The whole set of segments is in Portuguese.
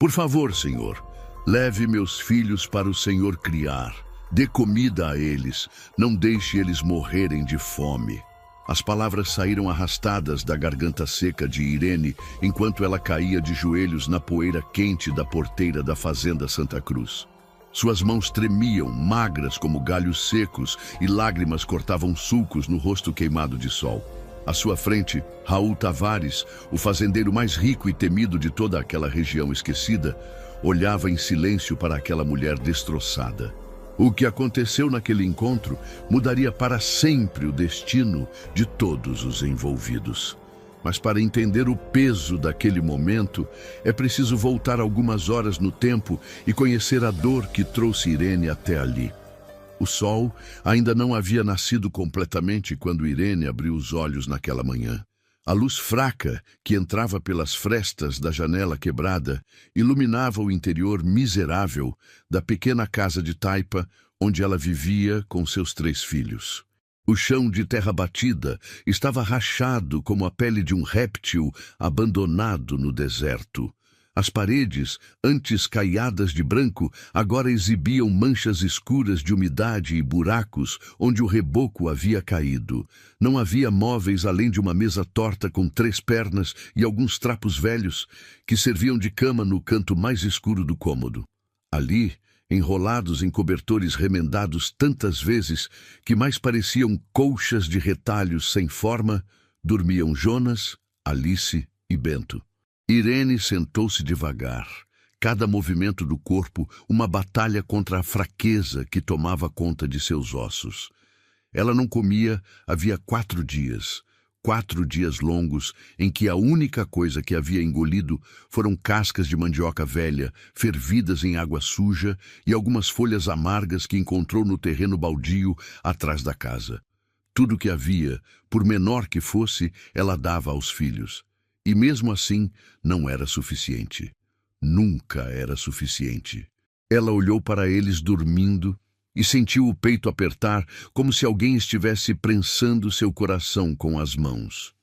Por favor, Senhor, leve meus filhos para o Senhor criar. Dê comida a eles, não deixe eles morrerem de fome. As palavras saíram arrastadas da garganta seca de Irene enquanto ela caía de joelhos na poeira quente da porteira da fazenda Santa Cruz. Suas mãos tremiam, magras como galhos secos, e lágrimas cortavam sulcos no rosto queimado de sol. À sua frente, Raul Tavares, o fazendeiro mais rico e temido de toda aquela região esquecida, olhava em silêncio para aquela mulher destroçada. O que aconteceu naquele encontro mudaria para sempre o destino de todos os envolvidos. Mas para entender o peso daquele momento, é preciso voltar algumas horas no tempo e conhecer a dor que trouxe Irene até ali. O sol ainda não havia nascido completamente quando Irene abriu os olhos naquela manhã. A luz fraca, que entrava pelas frestas da janela quebrada, iluminava o interior miserável da pequena casa de taipa onde ela vivia com seus 3 filhos. O chão de terra batida estava rachado como a pele de um réptil abandonado no deserto. As paredes, antes caiadas de branco, agora exibiam manchas escuras de umidade e buracos onde o reboco havia caído. Não havia móveis além de uma mesa torta com 3 pernas e alguns trapos velhos que serviam de cama no canto mais escuro do cômodo. Ali, enrolados em cobertores remendados tantas vezes que mais pareciam colchas de retalhos sem forma, dormiam Jonas, Alice e Bento. Irene sentou-se devagar, cada movimento do corpo uma batalha contra a fraqueza que tomava conta de seus ossos. Ela não comia havia 4 dias, 4 dias longos em que a única coisa que havia engolido foram cascas de mandioca velha, fervidas em água suja, e algumas folhas amargas que encontrou no terreno baldio atrás da casa. Tudo o que havia, por menor que fosse, ela dava aos filhos. E mesmo assim, não era suficiente. Nunca era suficiente. Ela olhou para eles dormindo e sentiu o peito apertar como se alguém estivesse prensando seu coração com as mãos.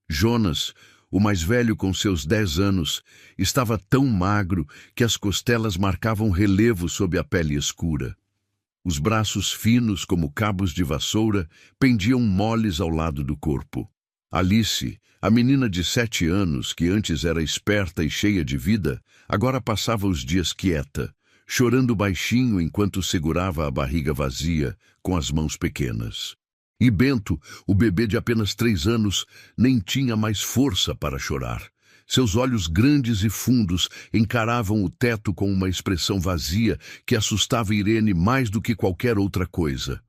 Jonas, o mais velho com seus 10 anos, estava tão magro que as costelas marcavam relevo sob a pele escura. Os braços finos como cabos de vassoura pendiam moles ao lado do corpo. Alice, a menina de 7 anos, que antes era esperta e cheia de vida, agora passava os dias quieta, chorando baixinho enquanto segurava a barriga vazia com as mãos pequenas. E Bento, o bebê de apenas 3 anos, nem tinha mais força para chorar. Seus olhos grandes e fundos encaravam o teto com uma expressão vazia que assustava Irene mais do que qualquer outra coisa.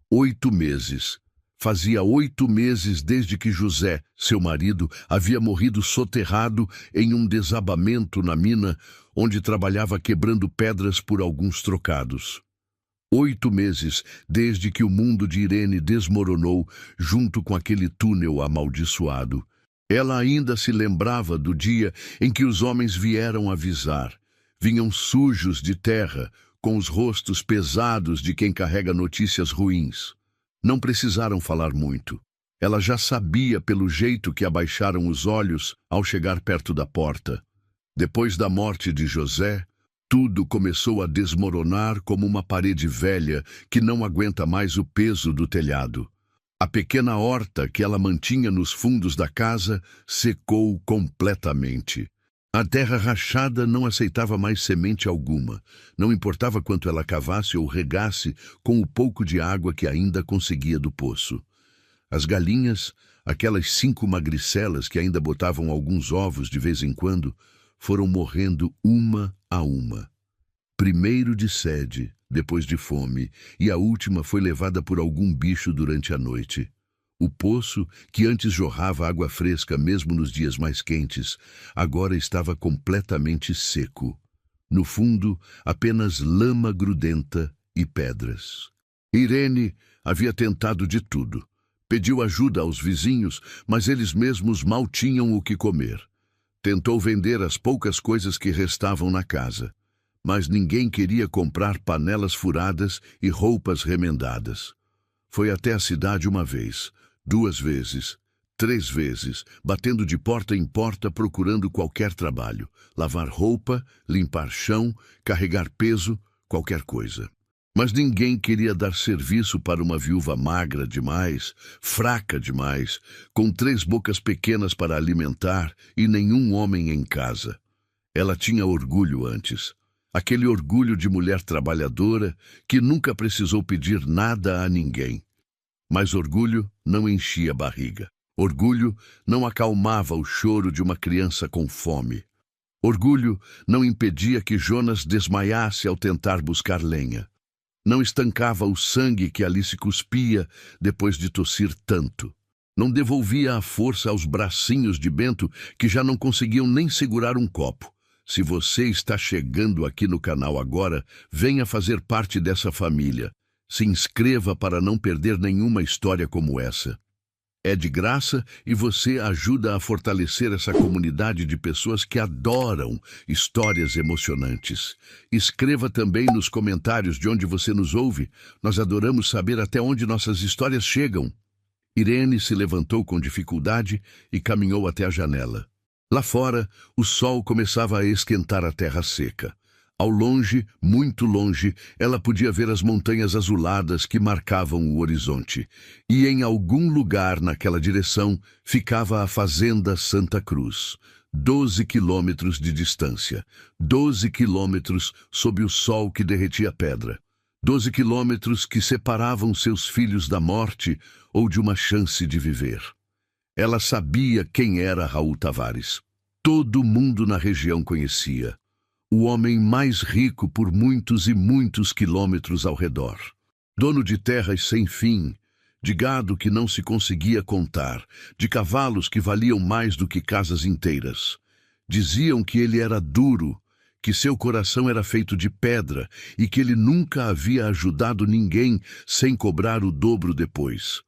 8 meses. Fazia 8 meses desde que José, seu marido, havia morrido soterrado em um desabamento na mina onde trabalhava quebrando pedras por alguns trocados. 8 meses desde que o mundo de Irene desmoronou junto com aquele túnel amaldiçoado. Ela ainda se lembrava do dia em que os homens vieram avisar. Vinham sujos de terra, com os rostos pesados de quem carrega notícias ruins. Não precisaram falar muito. Ela já sabia pelo jeito que abaixaram os olhos ao chegar perto da porta. Depois da morte de José, tudo começou a desmoronar como uma parede velha que não aguenta mais o peso do telhado. A pequena horta que ela mantinha nos fundos da casa secou completamente. A terra rachada não aceitava mais semente alguma, não importava quanto ela cavasse ou regasse com o pouco de água que ainda conseguia do poço. As galinhas, aquelas 5 magricelas que ainda botavam alguns ovos de vez em quando, foram morrendo uma a uma. Primeiro de sede, depois de fome, e a última foi levada por algum bicho durante a noite. O poço, que antes jorrava água fresca mesmo nos dias mais quentes, agora estava completamente seco. No fundo, apenas lama grudenta e pedras. Irene havia tentado de tudo. Pediu ajuda aos vizinhos, mas eles mesmos mal tinham o que comer. Tentou vender as poucas coisas que restavam na casa, mas ninguém queria comprar panelas furadas e roupas remendadas. Foi até a cidade uma vez, 2 vezes, 3 vezes, batendo de porta em porta procurando qualquer trabalho. Lavar roupa, limpar chão, carregar peso, qualquer coisa. Mas ninguém queria dar serviço para uma viúva magra demais, fraca demais, com 3 bocas pequenas para alimentar e nenhum homem em casa. Ela tinha orgulho antes. Aquele orgulho de mulher trabalhadora que nunca precisou pedir nada a ninguém. Mas orgulho não enchia a barriga. Orgulho não acalmava o choro de uma criança com fome. Orgulho não impedia que Jonas desmaiasse ao tentar buscar lenha. Não estancava o sangue que ali se cuspia depois de tossir tanto. Não devolvia a força aos bracinhos de Bento que já não conseguiam nem segurar um copo. Se você está chegando aqui no canal agora, venha fazer parte dessa família. Se inscreva para não perder nenhuma história como essa. É de graça e você ajuda a fortalecer essa comunidade de pessoas que adoram histórias emocionantes. Escreva também nos comentários de onde você nos ouve. Nós adoramos saber até onde nossas histórias chegam. Irene se levantou com dificuldade e caminhou até a janela. Lá fora, o sol começava a esquentar a terra seca. Ao longe, muito longe, ela podia ver as montanhas azuladas que marcavam o horizonte. E em algum lugar naquela direção ficava a fazenda Santa Cruz. 12 quilômetros de distância. 12 quilômetros sob o sol que derretia a pedra. 12 quilômetros que separavam seus filhos da morte ou de uma chance de viver. Ela sabia quem era Raul Tavares. Todo mundo na região conhecia. O homem mais rico por muitos e muitos quilômetros ao redor. Dono de terras sem fim, de gado que não se conseguia contar, de cavalos que valiam mais do que casas inteiras. Diziam que ele era duro, que seu coração era feito de pedra e que ele nunca havia ajudado ninguém sem cobrar o dobro depois.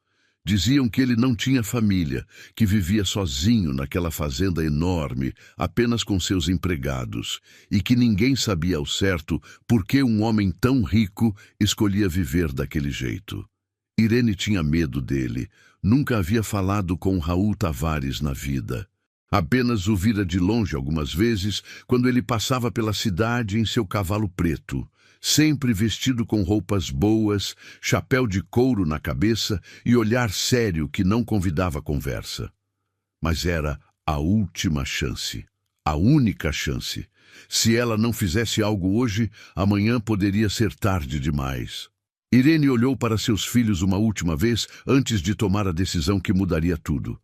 Diziam que ele não tinha família, que vivia sozinho naquela fazenda enorme, apenas com seus empregados, e que ninguém sabia ao certo por que um homem tão rico escolhia viver daquele jeito. Irene tinha medo dele, nunca havia falado com Raul Tavares na vida. Apenas o vira de longe algumas vezes, quando ele passava pela cidade em seu cavalo preto, sempre vestido com roupas boas, chapéu de couro na cabeça e olhar sério que não convidava conversa. Mas era a última chance, a única chance. Se ela não fizesse algo hoje, amanhã poderia ser tarde demais. Irene olhou para seus filhos uma última vez antes de tomar a decisão que mudaria tudo.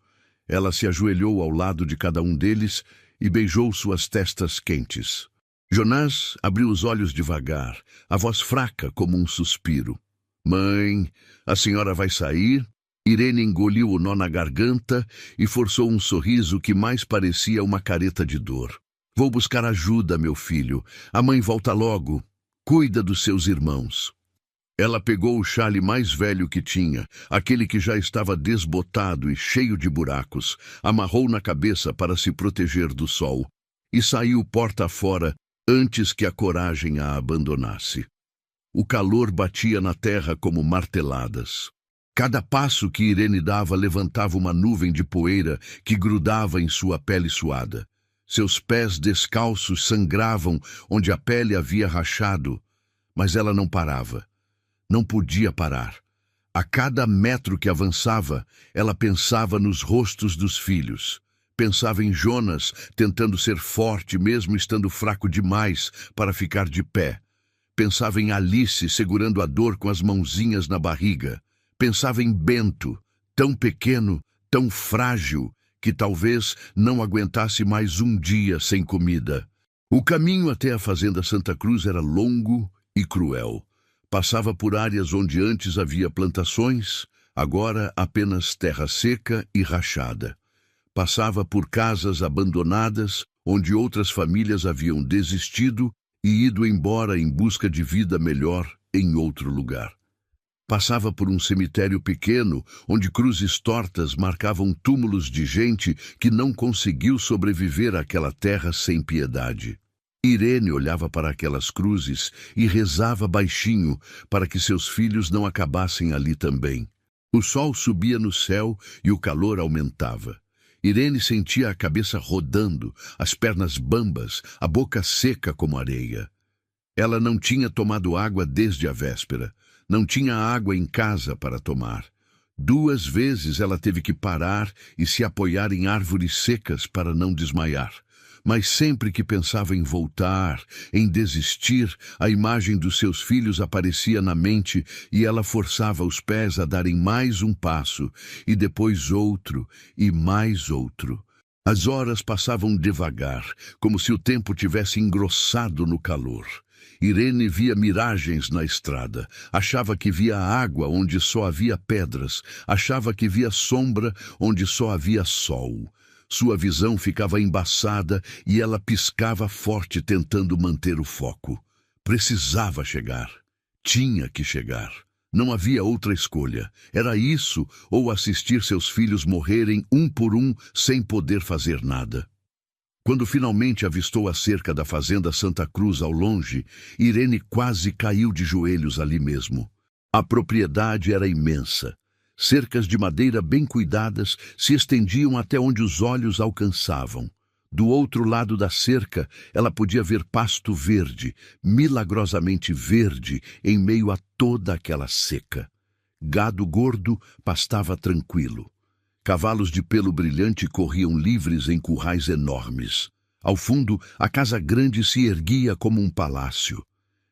Ela se ajoelhou ao lado de cada um deles e beijou suas testas quentes. Jonas abriu os olhos devagar, a voz fraca como um suspiro. Mãe, a senhora vai sair? Irene engoliu o nó na garganta e forçou um sorriso que mais parecia uma careta de dor. Vou buscar ajuda, meu filho. A mãe volta logo. Cuida dos seus irmãos. Ela pegou o xale mais velho que tinha, aquele que já estava desbotado e cheio de buracos, amarrou na cabeça para se proteger do sol e saiu porta fora antes que a coragem a abandonasse. O calor batia na terra como marteladas. Cada passo que Irene dava levantava uma nuvem de poeira que grudava em sua pele suada. Seus pés descalços sangravam onde a pele havia rachado, mas ela não parava. Não podia parar. A cada metro que avançava, ela pensava nos rostos dos filhos. Pensava em Jonas, tentando ser forte mesmo estando fraco demais para ficar de pé. Pensava em Alice segurando a dor com as mãozinhas na barriga. Pensava em Bento, tão pequeno, tão frágil, que talvez não aguentasse mais um dia sem comida. O caminho até a fazenda Santa Cruz era longo e cruel. Passava por áreas onde antes havia plantações, agora apenas terra seca e rachada. Passava por casas abandonadas, onde outras famílias haviam desistido e ido embora em busca de vida melhor em outro lugar. Passava por um cemitério pequeno, onde cruzes tortas marcavam túmulos de gente que não conseguiu sobreviver àquela terra sem piedade. Irene olhava para aquelas cruzes e rezava baixinho para que seus filhos não acabassem ali também. O sol subia no céu e o calor aumentava. Irene sentia a cabeça rodando, as pernas bambas, a boca seca como areia. Ela não tinha tomado água desde a véspera. Não tinha água em casa para tomar. 2 vezes ela teve que parar e se apoiar em árvores secas para não desmaiar. Mas sempre que pensava em voltar, em desistir, a imagem dos seus filhos aparecia na mente e ela forçava os pés a darem mais um passo, e depois outro, e mais outro. As horas passavam devagar, como se o tempo tivesse engrossado no calor. Irene via miragens na estrada, achava que via água onde só havia pedras, achava que via sombra onde só havia sol. Sua visão ficava embaçada e ela piscava forte tentando manter o foco. Precisava chegar. Tinha que chegar. Não havia outra escolha. Era isso ou assistir seus filhos morrerem um por um sem poder fazer nada. Quando finalmente avistou a cerca da fazenda Santa Cruz ao longe, Irene quase caiu de joelhos ali mesmo. A propriedade era imensa. Cercas de madeira bem cuidadas se estendiam até onde os olhos alcançavam. Do outro lado da cerca, ela podia ver pasto verde, milagrosamente verde, em meio a toda aquela seca. Gado gordo pastava tranquilo. Cavalos de pelo brilhante corriam livres em currais enormes. Ao fundo, a casa grande se erguia como um palácio.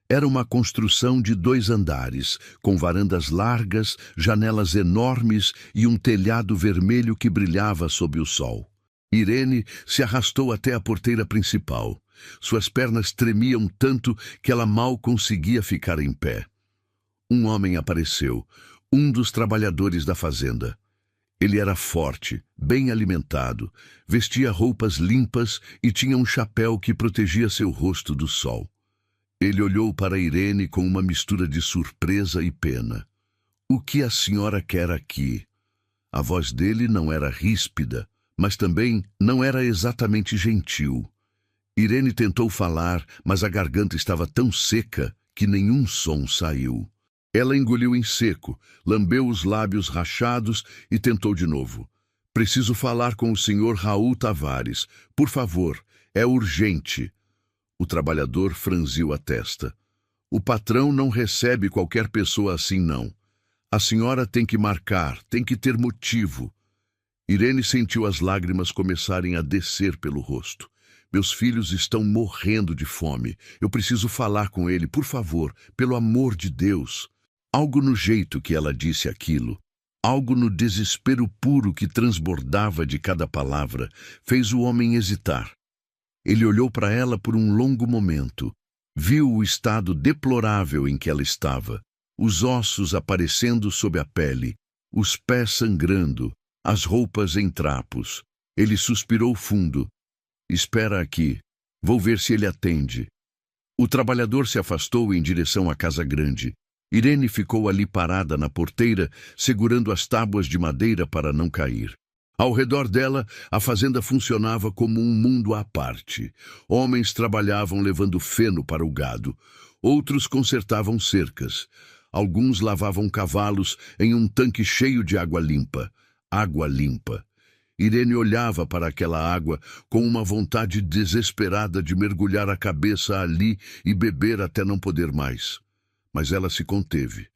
Era uma construção de 2 andares, com varandas largas, janelas enormes e um telhado vermelho que brilhava sob o sol. Irene se arrastou até a porteira principal. Suas pernas tremiam tanto que ela mal conseguia ficar em pé. Um homem apareceu, um dos trabalhadores da fazenda. Ele era forte, bem alimentado, vestia roupas limpas e tinha um chapéu que protegia seu rosto do sol. Ele olhou para Irene com uma mistura de surpresa e pena. "O que a senhora quer aqui?" A voz dele não era ríspida, mas também não era exatamente gentil. Irene tentou falar, mas a garganta estava tão seca que nenhum som saiu. Ela engoliu em seco, lambeu os lábios rachados e tentou de novo. "Preciso falar com o senhor Raul Tavares. Por favor, é urgente." O trabalhador franziu a testa. "O patrão não recebe qualquer pessoa assim, não. A senhora tem que marcar, tem que ter motivo." Irene sentiu as lágrimas começarem a descer pelo rosto. "Meus filhos estão morrendo de fome. Eu preciso falar com ele, por favor, pelo amor de Deus." Algo no jeito que ela disse aquilo, algo no desespero puro que transbordava de cada palavra, fez o homem hesitar. Ele olhou para ela por um longo momento. Viu o estado deplorável em que ela estava, os ossos aparecendo sob a pele, os pés sangrando, as roupas em trapos. Ele suspirou fundo. "Espera aqui. Vou ver se ele atende." O trabalhador se afastou em direção à casa grande. Irene ficou ali parada na porteira, segurando as tábuas de madeira para não cair. Ao redor dela, a fazenda funcionava como um mundo à parte. Homens trabalhavam levando feno para o gado. Outros consertavam cercas. Alguns lavavam cavalos em um tanque cheio de água limpa. Água limpa. Irene olhava para aquela água com uma vontade desesperada de mergulhar a cabeça ali e beber até não poder mais. Mas ela se conteve.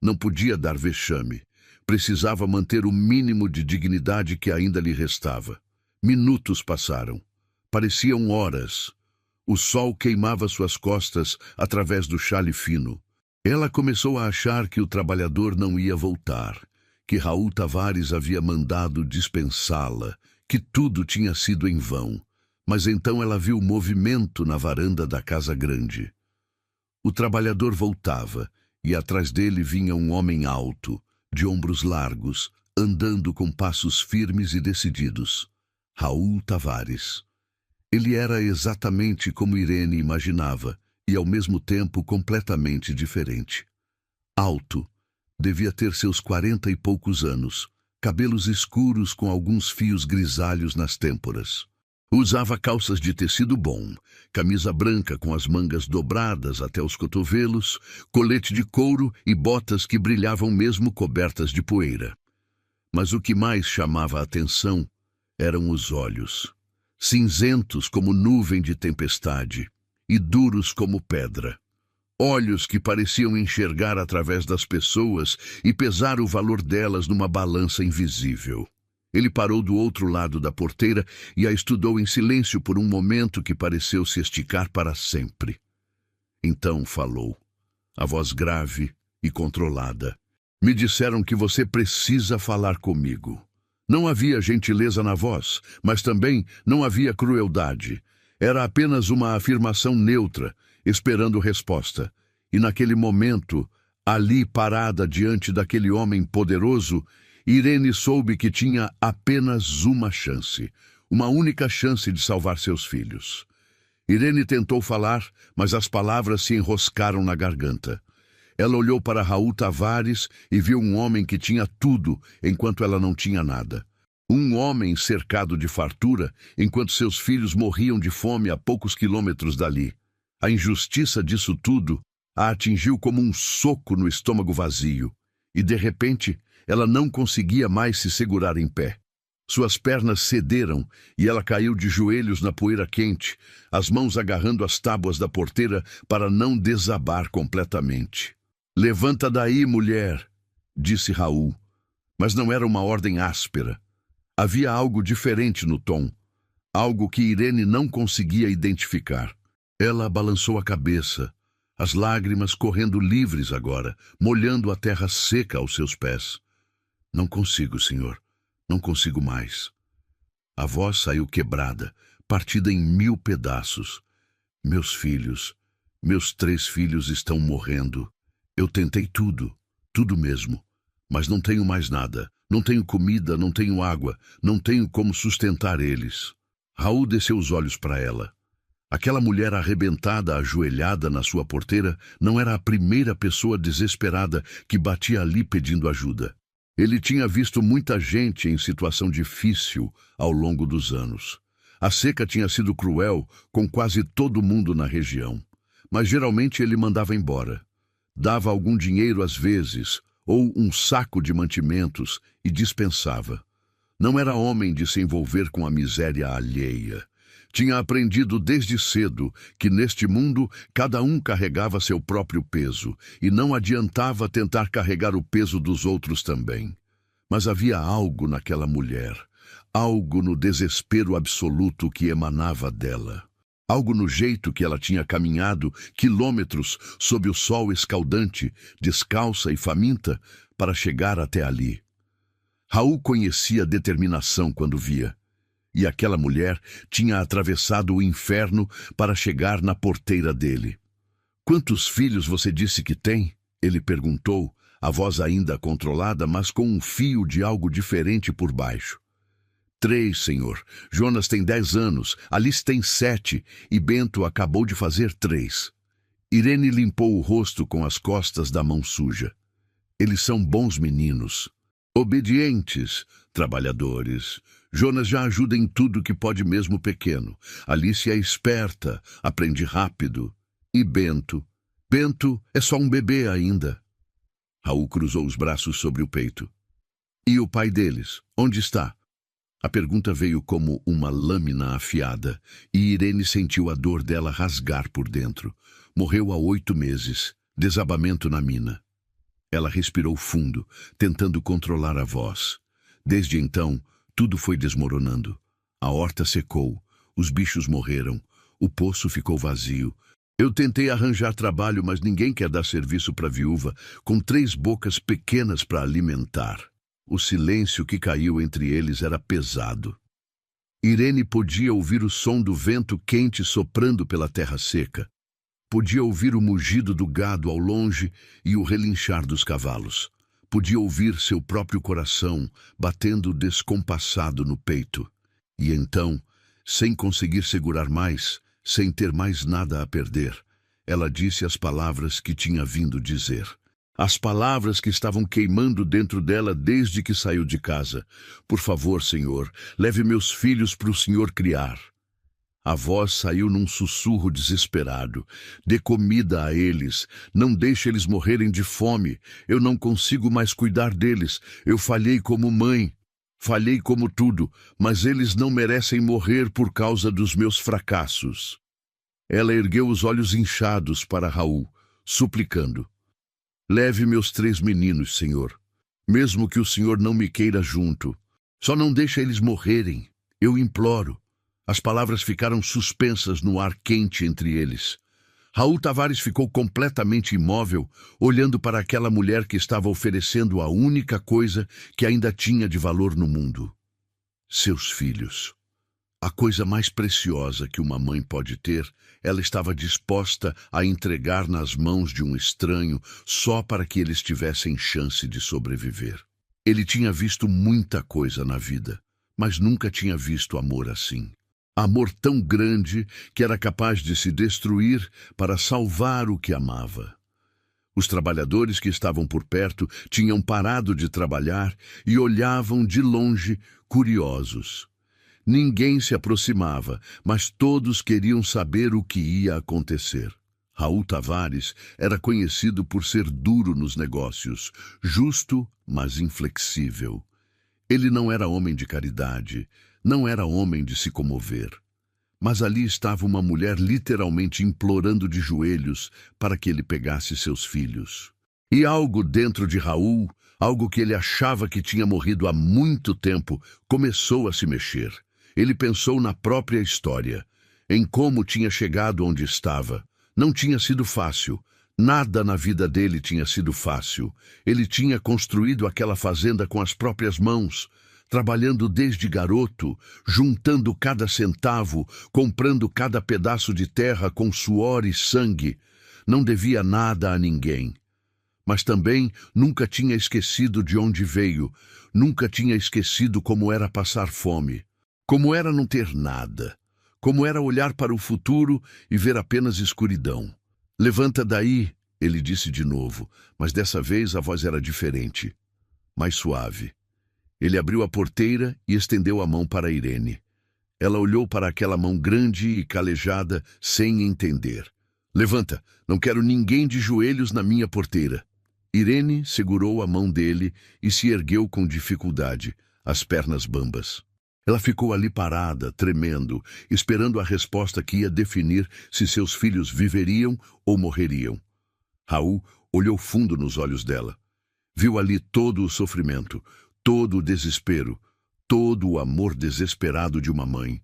Não podia dar vexame. Precisava manter o mínimo de dignidade que ainda lhe restava. Minutos passaram. Pareciam horas. O sol queimava suas costas através do xale fino. Ela começou a achar que o trabalhador não ia voltar, que Raul Tavares havia mandado dispensá-la, que tudo tinha sido em vão. Mas então ela viu movimento na varanda da casa grande. O trabalhador voltava, e atrás dele vinha um homem alto, de ombros largos, andando com passos firmes e decididos. Raul Tavares. Ele era exatamente como Irene imaginava, e ao mesmo tempo completamente diferente. Alto, devia ter seus 40 e poucos anos, cabelos escuros com alguns fios grisalhos nas têmporas. Usava calças de tecido bom, camisa branca com as mangas dobradas até os cotovelos, colete de couro e botas que brilhavam mesmo cobertas de poeira. Mas o que mais chamava a atenção eram os olhos, cinzentos como nuvem de tempestade e duros como pedra. Olhos que pareciam enxergar através das pessoas e pesar o valor delas numa balança invisível. Ele parou do outro lado da porteira e a estudou em silêncio por um momento que pareceu se esticar para sempre. Então falou, a voz grave e controlada. Me disseram que você precisa falar comigo. Não havia gentileza na voz, mas também não havia crueldade. Era apenas uma afirmação neutra, esperando resposta. E naquele momento, ali parada diante daquele homem poderoso, Irene soube que tinha apenas uma chance, uma única chance de salvar seus filhos. Irene tentou falar, mas as palavras se enroscaram na garganta. Ela olhou para Raul Tavares e viu um homem que tinha tudo, enquanto ela não tinha nada. Um homem cercado de fartura, enquanto seus filhos morriam de fome a poucos quilômetros dali. A injustiça disso tudo a atingiu como um soco no estômago vazio, e de repente ela não conseguia mais se segurar em pé. Suas pernas cederam e ela caiu de joelhos na poeira quente, as mãos agarrando as tábuas da porteira para não desabar completamente. Levanta daí, mulher, disse Raul, mas não era uma ordem áspera. Havia algo diferente no tom, algo que Irene não conseguia identificar. Ela balançou a cabeça, as lágrimas correndo livres agora, molhando a terra seca aos seus pés. Não consigo, senhor. Não consigo mais. A voz saiu quebrada, partida em 1000 pedaços. Meus 3 filhos estão morrendo. Eu tentei tudo, tudo mesmo, mas não tenho mais nada. Não tenho comida, não tenho água, não tenho como sustentar eles. Raul desceu os olhos para ela. Aquela mulher arrebentada, ajoelhada na sua porteira, não era a primeira pessoa desesperada que batia ali pedindo ajuda. Ele tinha visto muita gente em situação difícil ao longo dos anos. A seca tinha sido cruel com quase todo mundo na região, mas geralmente ele mandava embora. Dava algum dinheiro às vezes, ou um saco de mantimentos, e dispensava. Não era homem de se envolver com a miséria alheia. Tinha aprendido desde cedo que neste mundo cada um carregava seu próprio peso, e não adiantava tentar carregar o peso dos outros também. Mas havia algo naquela mulher, algo no desespero absoluto que emanava dela. Algo no jeito que ela tinha caminhado quilômetros sob o sol escaldante, descalça e faminta, para chegar até ali. Raul conhecia a determinação quando via. E aquela mulher tinha atravessado o inferno para chegar na porteira dele. "Quantos filhos você disse que tem?" ele perguntou, a voz ainda controlada, mas com um fio de algo diferente por baixo. 3, senhor. Jonas tem 10 anos, Alice tem 7 e Bento acabou de fazer 3. Irene limpou o rosto com as costas da mão suja. Eles são bons meninos, obedientes, trabalhadores. Jonas já ajuda em tudo que pode, mesmo pequeno. Alice é esperta, aprende rápido. E Bento? Bento é só um bebê ainda. Raul cruzou os braços sobre o peito. E o pai deles? Onde está? A pergunta veio como uma lâmina afiada, e Irene sentiu a dor dela rasgar por dentro. Morreu há 8 meses, desabamento na mina. Ela respirou fundo, tentando controlar a voz. Desde então, tudo foi desmoronando. A horta secou, os bichos morreram, o poço ficou vazio. Eu tentei arranjar trabalho, mas ninguém quer dar serviço para a viúva, com 3 bocas pequenas para alimentar. O silêncio que caiu entre eles era pesado. Irene podia ouvir o som do vento quente soprando pela terra seca. Podia ouvir o mugido do gado ao longe e o relinchar dos cavalos. Podia ouvir seu próprio coração batendo descompassado no peito. E então, sem conseguir segurar mais, sem ter mais nada a perder, ela disse as palavras que tinha vindo dizer. As palavras que estavam queimando dentro dela desde que saiu de casa. "Por favor, senhor, leve meus filhos para o senhor criar." A voz saiu num sussurro desesperado. Dê comida a eles. Não deixe eles morrerem de fome. Eu não consigo mais cuidar deles. Eu falhei como mãe. Falhei como tudo, mas eles não merecem morrer por causa dos meus fracassos. Ela ergueu os olhos inchados para Raul, suplicando. Leve meus 3 meninos, Senhor. Mesmo que o Senhor não me queira junto. Só não deixe eles morrerem. Eu imploro. As palavras ficaram suspensas no ar quente entre eles. Raul Tavares ficou completamente imóvel, olhando para aquela mulher que estava oferecendo a única coisa que ainda tinha de valor no mundo. Seus filhos. A coisa mais preciosa que uma mãe pode ter, ela estava disposta a entregar nas mãos de um estranho só para que eles tivessem chance de sobreviver. Ele tinha visto muita coisa na vida, mas nunca tinha visto amor assim. Amor tão grande que era capaz de se destruir para salvar o que amava. Os trabalhadores que estavam por perto tinham parado de trabalhar e olhavam de longe, curiosos. Ninguém se aproximava, mas todos queriam saber o que ia acontecer. Raul Tavares era conhecido por ser duro nos negócios, justo, mas inflexível. Ele não era homem de caridade, não era homem de se comover. Mas ali estava uma mulher literalmente implorando de joelhos para que ele pegasse seus filhos. E algo dentro de Raul, algo que ele achava que tinha morrido há muito tempo, começou a se mexer. Ele pensou na própria história, em como tinha chegado onde estava. Não tinha sido fácil. Nada na vida dele tinha sido fácil. Ele tinha construído aquela fazenda com as próprias mãos, trabalhando desde garoto, juntando cada centavo, comprando cada pedaço de terra com suor e sangue. Não devia nada a ninguém. Mas também nunca tinha esquecido de onde veio, nunca tinha esquecido como era passar fome, como era não ter nada, como era olhar para o futuro e ver apenas escuridão. Levanta daí, ele disse de novo, mas dessa vez a voz era diferente, mais suave. Ele abriu a porteira e estendeu a mão para Irene. Ela olhou para aquela mão grande e calejada, sem entender. Levanta, não quero ninguém de joelhos na minha porteira. Irene segurou a mão dele e se ergueu com dificuldade, as pernas bambas. Ela ficou ali parada, tremendo, esperando a resposta que ia definir se seus filhos viveriam ou morreriam. Raul olhou fundo nos olhos dela. Viu ali todo o sofrimento, todo o desespero, todo o amor desesperado de uma mãe.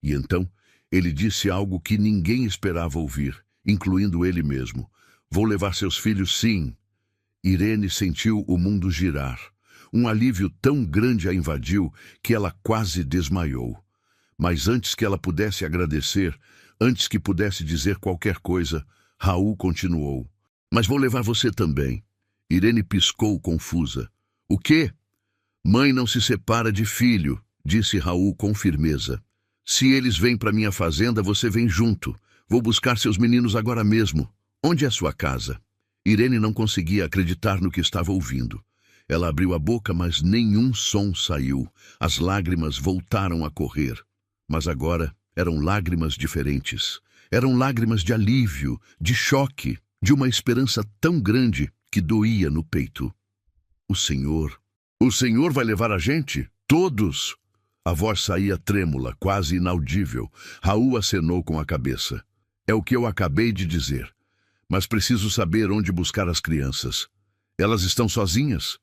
E então ele disse algo que ninguém esperava ouvir, incluindo ele mesmo. Vou levar seus filhos, sim. Irene sentiu o mundo girar. Um alívio tão grande a invadiu que ela quase desmaiou. Mas antes que ela pudesse agradecer, antes que pudesse dizer qualquer coisa, Raul continuou. Mas vou levar você também. Irene piscou confusa. O quê? Mãe não se separa de filho, disse Raul com firmeza. Se eles vêm para minha fazenda, você vem junto. Vou buscar seus meninos agora mesmo. Onde é sua casa? Irene não conseguia acreditar no que estava ouvindo. Ela abriu a boca, mas nenhum som saiu. As lágrimas voltaram a correr. Mas agora eram lágrimas diferentes. Eram lágrimas de alívio, de choque, de uma esperança tão grande que doía no peito. O Senhor vai levar a gente? Todos! A voz saía trêmula, quase inaudível. Raul acenou com a cabeça. É o que eu acabei de dizer. Mas preciso saber onde buscar as crianças. Elas estão sozinhas?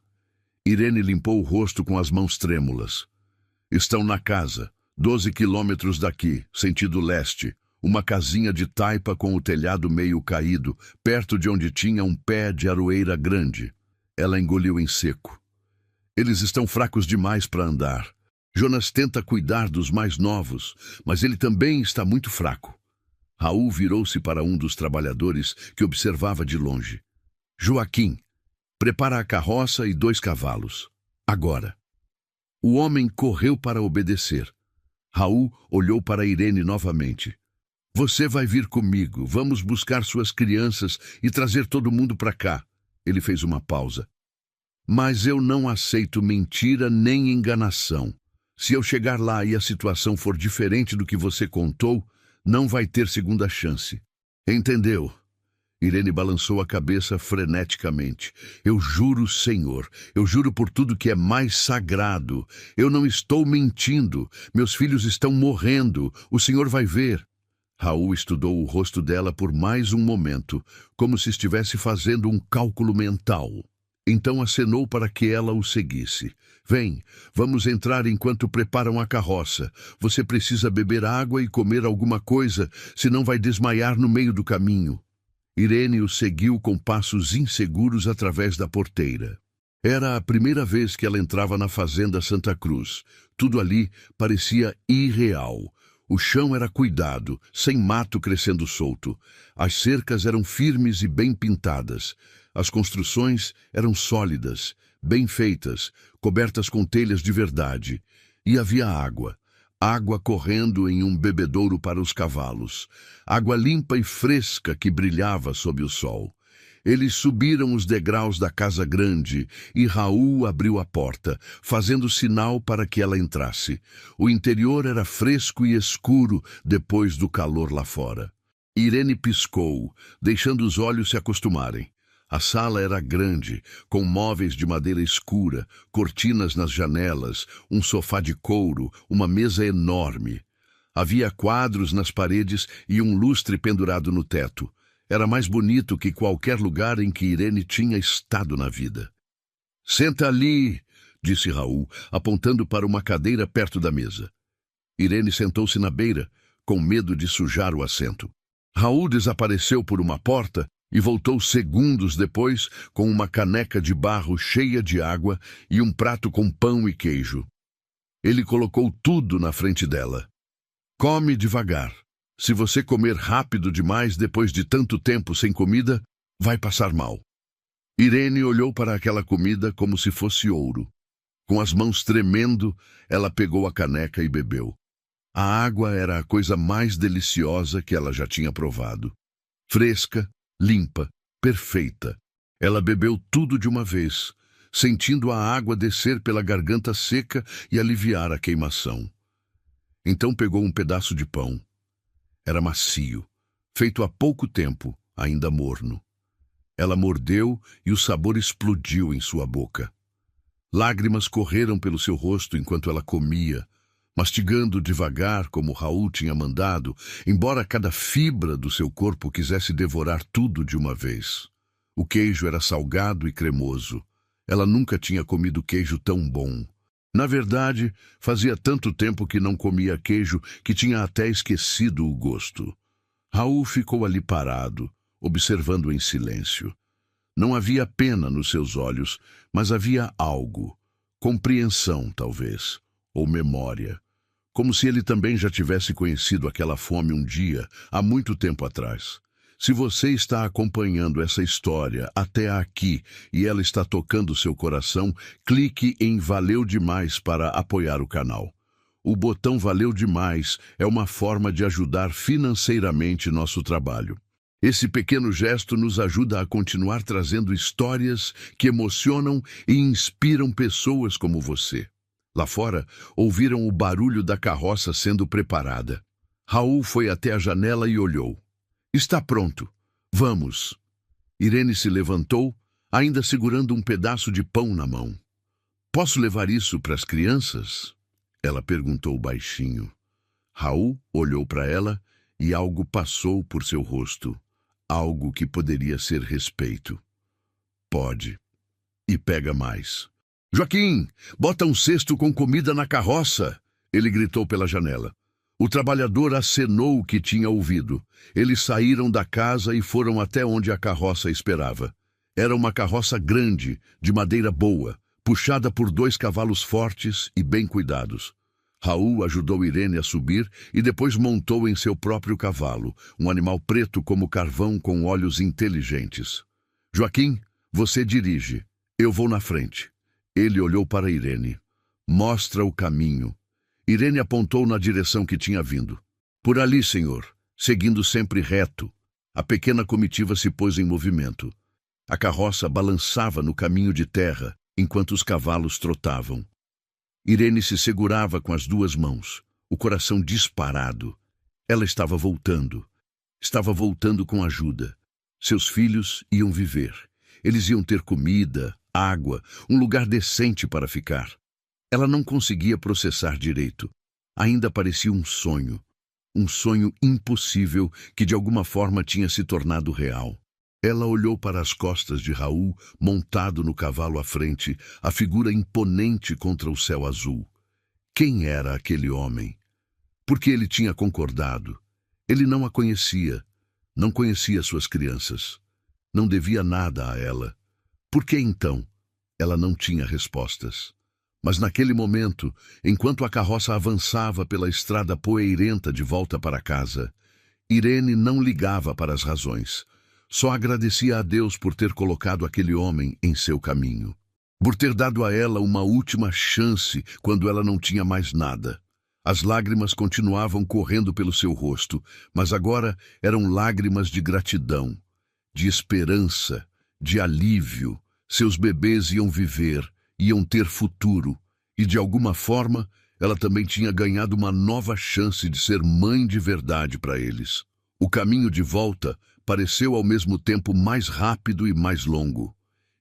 Irene limpou o rosto com as mãos trêmulas. Estão na casa, 12 quilômetros daqui, sentido leste. Uma casinha de taipa com o telhado meio caído, perto de onde tinha um pé de aroeira grande. Ela engoliu em seco. Eles estão fracos demais para andar. Jonas tenta cuidar dos mais novos, mas ele também está muito fraco. Raul virou-se para um dos trabalhadores que observava de longe. Joaquim, prepara a carroça e 2 cavalos. Agora. O homem correu para obedecer. Raul olhou para Irene novamente. Você vai vir comigo, vamos buscar suas crianças e trazer todo mundo para cá. Ele fez uma pausa. Mas eu não aceito mentira nem enganação. Se eu chegar lá e a situação for diferente do que você contou, não vai ter segunda chance. Entendeu? Irene balançou a cabeça freneticamente. Eu juro, Senhor, eu juro por tudo que é mais sagrado. Eu não estou mentindo. Meus filhos estão morrendo. O Senhor vai ver. Raul estudou o rosto dela por mais um momento, como se estivesse fazendo um cálculo mental. Então acenou para que ela o seguisse. Vem, vamos entrar enquanto preparam a carroça. Você precisa beber água e comer alguma coisa, senão vai desmaiar no meio do caminho. Irene o seguiu com passos inseguros através da porteira. Era a primeira vez que ela entrava na fazenda Santa Cruz. Tudo ali parecia irreal. O chão era cuidado, sem mato crescendo solto. As cercas eram firmes e bem pintadas. As construções eram sólidas, bem feitas, cobertas com telhas de verdade. E havia água. Água correndo em um bebedouro para os cavalos. Água limpa e fresca que brilhava sob o sol. Eles subiram os degraus da casa grande e Raul abriu a porta, fazendo sinal para que ela entrasse. O interior era fresco e escuro depois do calor lá fora. Irene piscou, deixando os olhos se acostumarem. A sala era grande, com móveis de madeira escura, cortinas nas janelas, um sofá de couro, uma mesa enorme. Havia quadros nas paredes e um lustre pendurado no teto. Era mais bonito que qualquer lugar em que Irene tinha estado na vida. Senta ali, disse Raul, apontando para uma cadeira perto da mesa. Irene sentou-se na beira, com medo de sujar o assento. Raul desapareceu por uma porta e voltou segundos depois com uma caneca de barro cheia de água e um prato com pão e queijo. Ele colocou tudo na frente dela. Come devagar. Se você comer rápido demais depois de tanto tempo sem comida, vai passar mal. Irene olhou para aquela comida como se fosse ouro. Com as mãos tremendo, ela pegou a caneca e bebeu. A água era a coisa mais deliciosa que ela já tinha provado. Fresca, limpa, perfeita. Ela bebeu tudo de uma vez, sentindo a água descer pela garganta seca e aliviar a queimação. Então pegou um pedaço de pão. Era macio, feito há pouco tempo, ainda morno. Ela mordeu e o sabor explodiu em sua boca. Lágrimas correram pelo seu rosto enquanto ela comia, mastigando devagar como Raul tinha mandado, embora cada fibra do seu corpo quisesse devorar tudo de uma vez. O queijo era salgado e cremoso. Ela nunca tinha comido queijo tão bom. Na verdade, fazia tanto tempo que não comia queijo que tinha até esquecido o gosto. Raul ficou ali parado, observando em silêncio. Não havia pena nos seus olhos, mas havia algo. Compreensão, talvez, ou memória. Como se ele também já tivesse conhecido aquela fome um dia, há muito tempo atrás. Se você está acompanhando essa história até aqui e ela está tocando seu coração, clique em Valeu Demais para apoiar o canal. O botão Valeu Demais é uma forma de ajudar financeiramente nosso trabalho. Esse pequeno gesto nos ajuda a continuar trazendo histórias que emocionam e inspiram pessoas como você. Lá fora, ouviram o barulho da carroça sendo preparada. Raul foi até a janela e olhou. Está pronto. Vamos. Irene se levantou, ainda segurando um pedaço de pão na mão. Posso levar isso para as crianças? Ela perguntou baixinho. Raul olhou para ela e algo passou por seu rosto. Algo que poderia ser respeito. Pode. E pega mais. Joaquim, bota um cesto com comida na carroça, ele gritou pela janela. O trabalhador acenou o que tinha ouvido. Eles saíram da casa e foram até onde a carroça esperava. Era uma carroça grande, de madeira boa, puxada por 2 cavalos fortes e bem cuidados. Raul ajudou Irene a subir e depois montou em seu próprio cavalo, um animal preto como carvão com olhos inteligentes. Joaquim, você dirige. Eu vou na frente. Ele olhou para Irene. Mostra o caminho. Irene apontou na direção que tinha vindo. Por ali, senhor, seguindo sempre reto. A pequena comitiva se pôs em movimento. A carroça balançava no caminho de terra, enquanto os cavalos trotavam. Irene se segurava com as duas mãos, o coração disparado. Ela estava voltando. Estava voltando com ajuda. Seus filhos iam viver. Eles iam ter comida, água, um lugar decente para ficar. Ela não conseguia processar direito. Ainda parecia um sonho impossível que de alguma forma tinha se tornado real. Ela olhou para as costas de Raul, montado no cavalo à frente, a figura imponente contra o céu azul. Quem era aquele homem? Por que ele tinha concordado? Ele não a conhecia, não conhecia suas crianças, não devia nada a ela. Por que então? Ela não tinha respostas. Mas naquele momento, enquanto a carroça avançava pela estrada poeirenta de volta para casa, Irene não ligava para as razões. Só agradecia a Deus por ter colocado aquele homem em seu caminho. Por ter dado a ela uma última chance quando ela não tinha mais nada. As lágrimas continuavam correndo pelo seu rosto, mas agora eram lágrimas de gratidão, de esperança, de alívio. Seus bebês iam viver, iam ter futuro, e de alguma forma ela também tinha ganhado uma nova chance de ser mãe de verdade para eles. O caminho de volta pareceu ao mesmo tempo mais rápido e mais longo.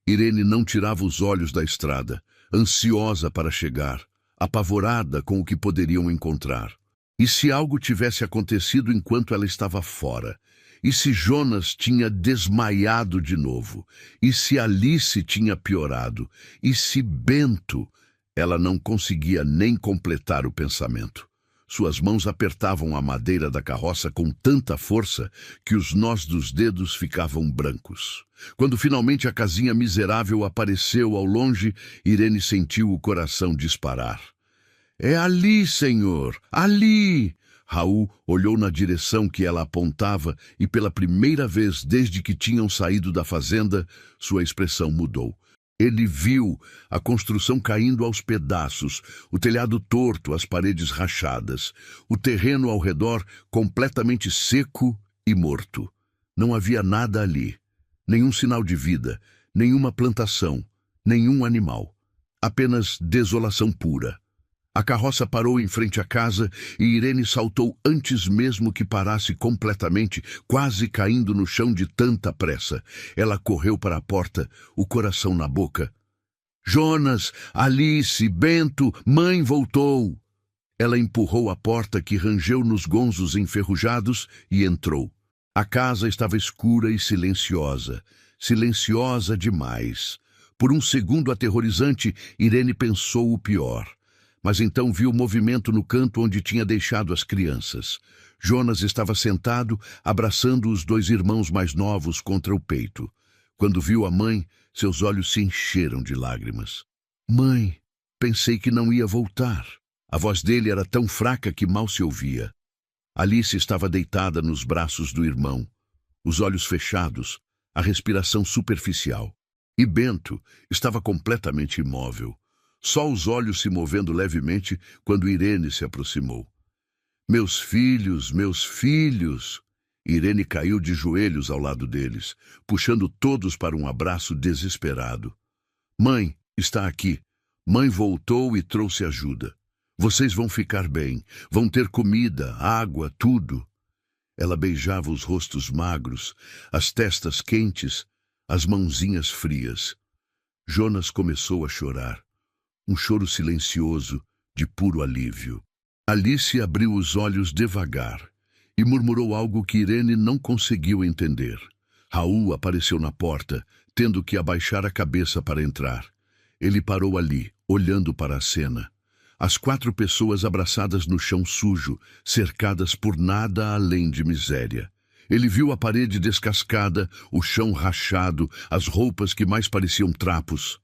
Irene não tirava os olhos da estrada, ansiosa para chegar, apavorada com o que poderiam encontrar. E se algo tivesse acontecido enquanto ela estava fora? E se Jonas tinha desmaiado de novo? E se Alice tinha piorado? E se Bento? Ela não conseguia nem completar o pensamento. Suas mãos apertavam a madeira da carroça com tanta força que os nós dos dedos ficavam brancos. Quando finalmente a casinha miserável apareceu ao longe, Irene sentiu o coração disparar. "É ali, senhor! Ali!" Raul olhou na direção que ela apontava e pela primeira vez desde que tinham saído da fazenda, sua expressão mudou. Ele viu a construção caindo aos pedaços, o telhado torto, as paredes rachadas, o terreno ao redor completamente seco e morto. Não havia nada ali, nenhum sinal de vida, nenhuma plantação, nenhum animal. Apenas desolação pura. A carroça parou em frente à casa e Irene saltou antes mesmo que parasse completamente, quase caindo no chão de tanta pressa. Ela correu para a porta, o coração na boca. "Jonas, Alice, Bento, mãe voltou!" Ela empurrou a porta que rangeu nos gonzos enferrujados e entrou. A casa estava escura e silenciosa. Silenciosa demais. Por um segundo aterrorizante, Irene pensou o pior. Mas então viu movimento no canto onde tinha deixado as crianças. Jonas estava sentado, abraçando os dois irmãos mais novos contra o peito. Quando viu a mãe, seus olhos se encheram de lágrimas. "Mãe, pensei que não ia voltar." A voz dele era tão fraca que mal se ouvia. Alice estava deitada nos braços do irmão, os olhos fechados, a respiração superficial. E Bento estava completamente imóvel. Só os olhos se movendo levemente quando Irene se aproximou. Meus filhos, meus filhos!" Irene caiu de joelhos ao lado deles, puxando todos para um abraço desesperado. "Mãe, está aqui. Mãe voltou e trouxe ajuda. Vocês vão ficar bem, vão ter comida, água, tudo." Ela beijava os rostos magros, as testas quentes, as mãozinhas frias. Jonas começou a chorar. Um choro silencioso, de puro alívio. Alice abriu os olhos devagar e murmurou algo que Irene não conseguiu entender. Raul apareceu na porta, tendo que abaixar a cabeça para entrar. Ele parou ali, olhando para a cena. As 4 pessoas abraçadas no chão sujo, cercadas por nada além de miséria. Ele viu a parede descascada, o chão rachado, as roupas que mais pareciam trapos.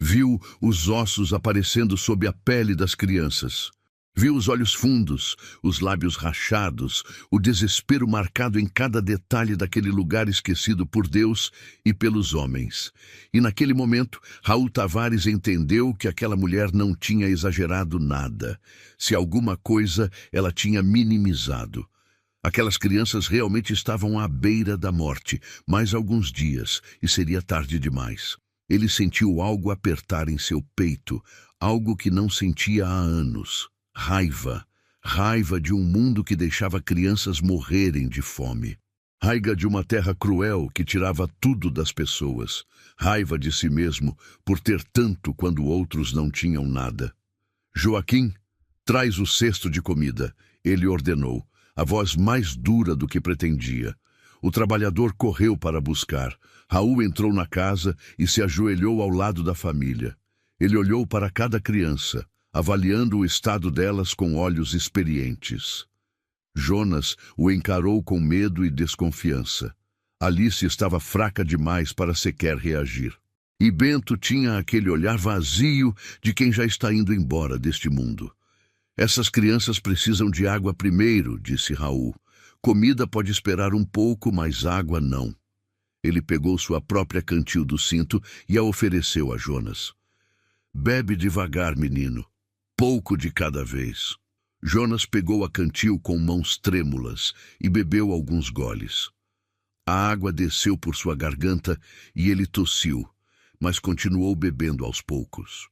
Viu os ossos aparecendo sob a pele das crianças. Viu os olhos fundos, os lábios rachados, o desespero marcado em cada detalhe daquele lugar esquecido por Deus e pelos homens. E naquele momento, Raul Tavares entendeu que aquela mulher não tinha exagerado nada. Se alguma coisa, ela tinha minimizado. Aquelas crianças realmente estavam à beira da morte, mais alguns dias, e seria tarde demais. Ele sentiu algo apertar em seu peito, algo que não sentia há anos. Raiva. Raiva de um mundo que deixava crianças morrerem de fome. Raiva de uma terra cruel que tirava tudo das pessoas. Raiva de si mesmo por ter tanto quando outros não tinham nada. Joaquim, traz o cesto de comida, ele ordenou, a voz mais dura do que pretendia. O trabalhador correu para buscar. Raul entrou na casa e se ajoelhou ao lado da família. Ele olhou para cada criança, avaliando o estado delas com olhos experientes. Jonas o encarou com medo e desconfiança. Alice estava fraca demais para sequer reagir. E Bento tinha aquele olhar vazio de quem já está indo embora deste mundo. Essas crianças precisam de água primeiro, disse Raul. Comida pode esperar um pouco, mas água não. Ele pegou sua própria cantil do cinto e a ofereceu a Jonas. Bebe devagar, menino. Pouco de cada vez. Jonas pegou a cantil com mãos trêmulas e bebeu alguns goles. A água desceu por sua garganta e ele tossiu, mas continuou bebendo aos poucos.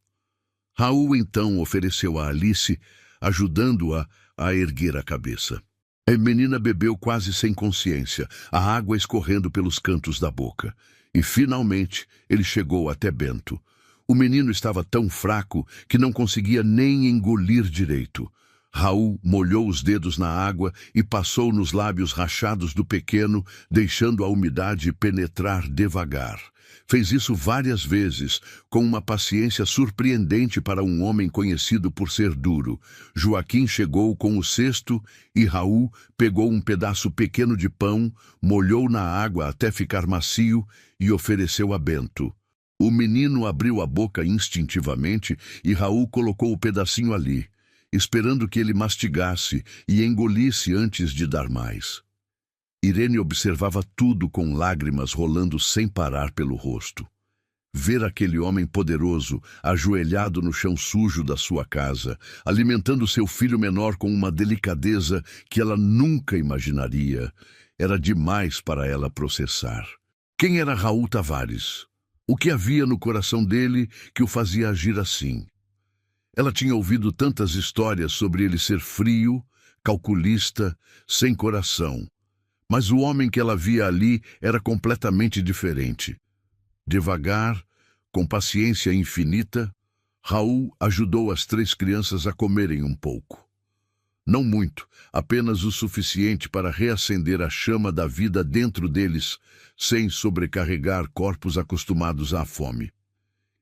Raul então ofereceu a Alice, ajudando-a a erguer a cabeça. A menina bebeu quase sem consciência, a água escorrendo pelos cantos da boca. E, finalmente, ele chegou até Bento. O menino estava tão fraco que não conseguia nem engolir direito. Raul molhou os dedos na água e passou nos lábios rachados do pequeno, deixando a umidade penetrar devagar. Fez isso várias vezes, com uma paciência surpreendente para um homem conhecido por ser duro. Joaquim chegou com o cesto e Raul pegou um pedaço pequeno de pão, molhou na água até ficar macio e ofereceu a Bento. O menino abriu a boca instintivamente e Raul colocou o pedacinho ali, esperando que ele mastigasse e engolisse antes de dar mais. Irene observava tudo com lágrimas rolando sem parar pelo rosto. Ver aquele homem poderoso, ajoelhado no chão sujo da sua casa, alimentando seu filho menor com uma delicadeza que ela nunca imaginaria, era demais para ela processar. Quem era Raul Tavares? O que havia no coração dele que o fazia agir assim? Ela tinha ouvido tantas histórias sobre ele ser frio, calculista, sem coração. Mas o homem que ela via ali era completamente diferente. Devagar, com paciência infinita, Raul ajudou as 3 crianças a comerem um pouco. Não muito, apenas o suficiente para reacender a chama da vida dentro deles, sem sobrecarregar corpos acostumados à fome.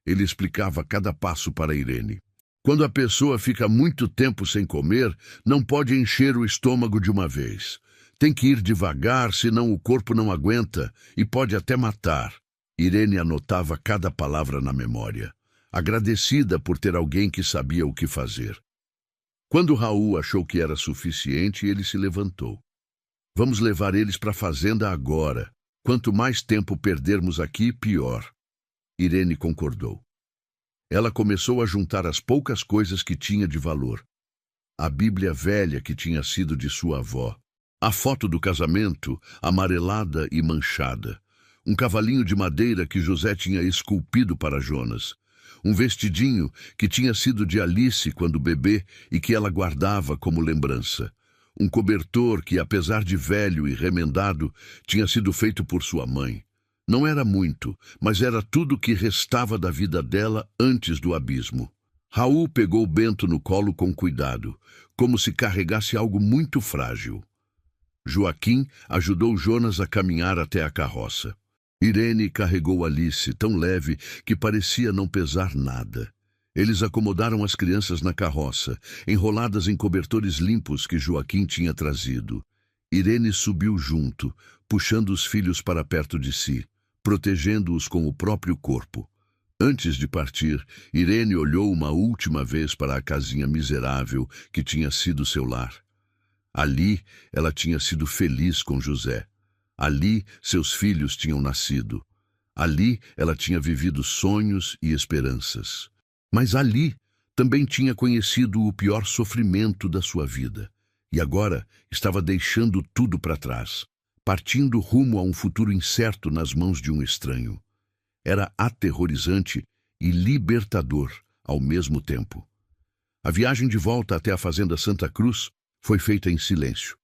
Ele explicava cada passo para Irene. Quando a pessoa fica muito tempo sem comer, não pode encher o estômago de uma vez. Tem que ir devagar, senão o corpo não aguenta e pode até matar. Irene anotava cada palavra na memória, agradecida por ter alguém que sabia o que fazer. Quando Raul achou que era suficiente, ele se levantou. Vamos levar eles para a fazenda agora. Quanto mais tempo perdermos aqui, pior. Irene concordou. Ela começou a juntar as poucas coisas que tinha de valor. A Bíblia velha que tinha sido de sua avó. A foto do casamento, amarelada e manchada. Um cavalinho de madeira que José tinha esculpido para Jonas. Um vestidinho que tinha sido de Alice quando bebê e que ela guardava como lembrança. Um cobertor que, apesar de velho e remendado, tinha sido feito por sua mãe. Não era muito, mas era tudo o que restava da vida dela antes do abismo. Raul pegou Bento no colo com cuidado, como se carregasse algo muito frágil. Joaquim ajudou Jonas a caminhar até a carroça. Irene carregou Alice, tão leve que parecia não pesar nada. Eles acomodaram as crianças na carroça, enroladas em cobertores limpos que Joaquim tinha trazido. Irene subiu junto, puxando os filhos para perto de si, protegendo-os com o próprio corpo. Antes de partir, Irene olhou uma última vez para a casinha miserável que tinha sido seu lar. Ali, ela tinha sido feliz com José. Ali, seus filhos tinham nascido. Ali, ela tinha vivido sonhos e esperanças. Mas ali, também tinha conhecido o pior sofrimento da sua vida. E agora, estava deixando tudo para trás, partindo rumo a um futuro incerto nas mãos de um estranho. Era aterrorizante e libertador ao mesmo tempo. A viagem de volta até a fazenda Santa Cruz foi feita em silêncio.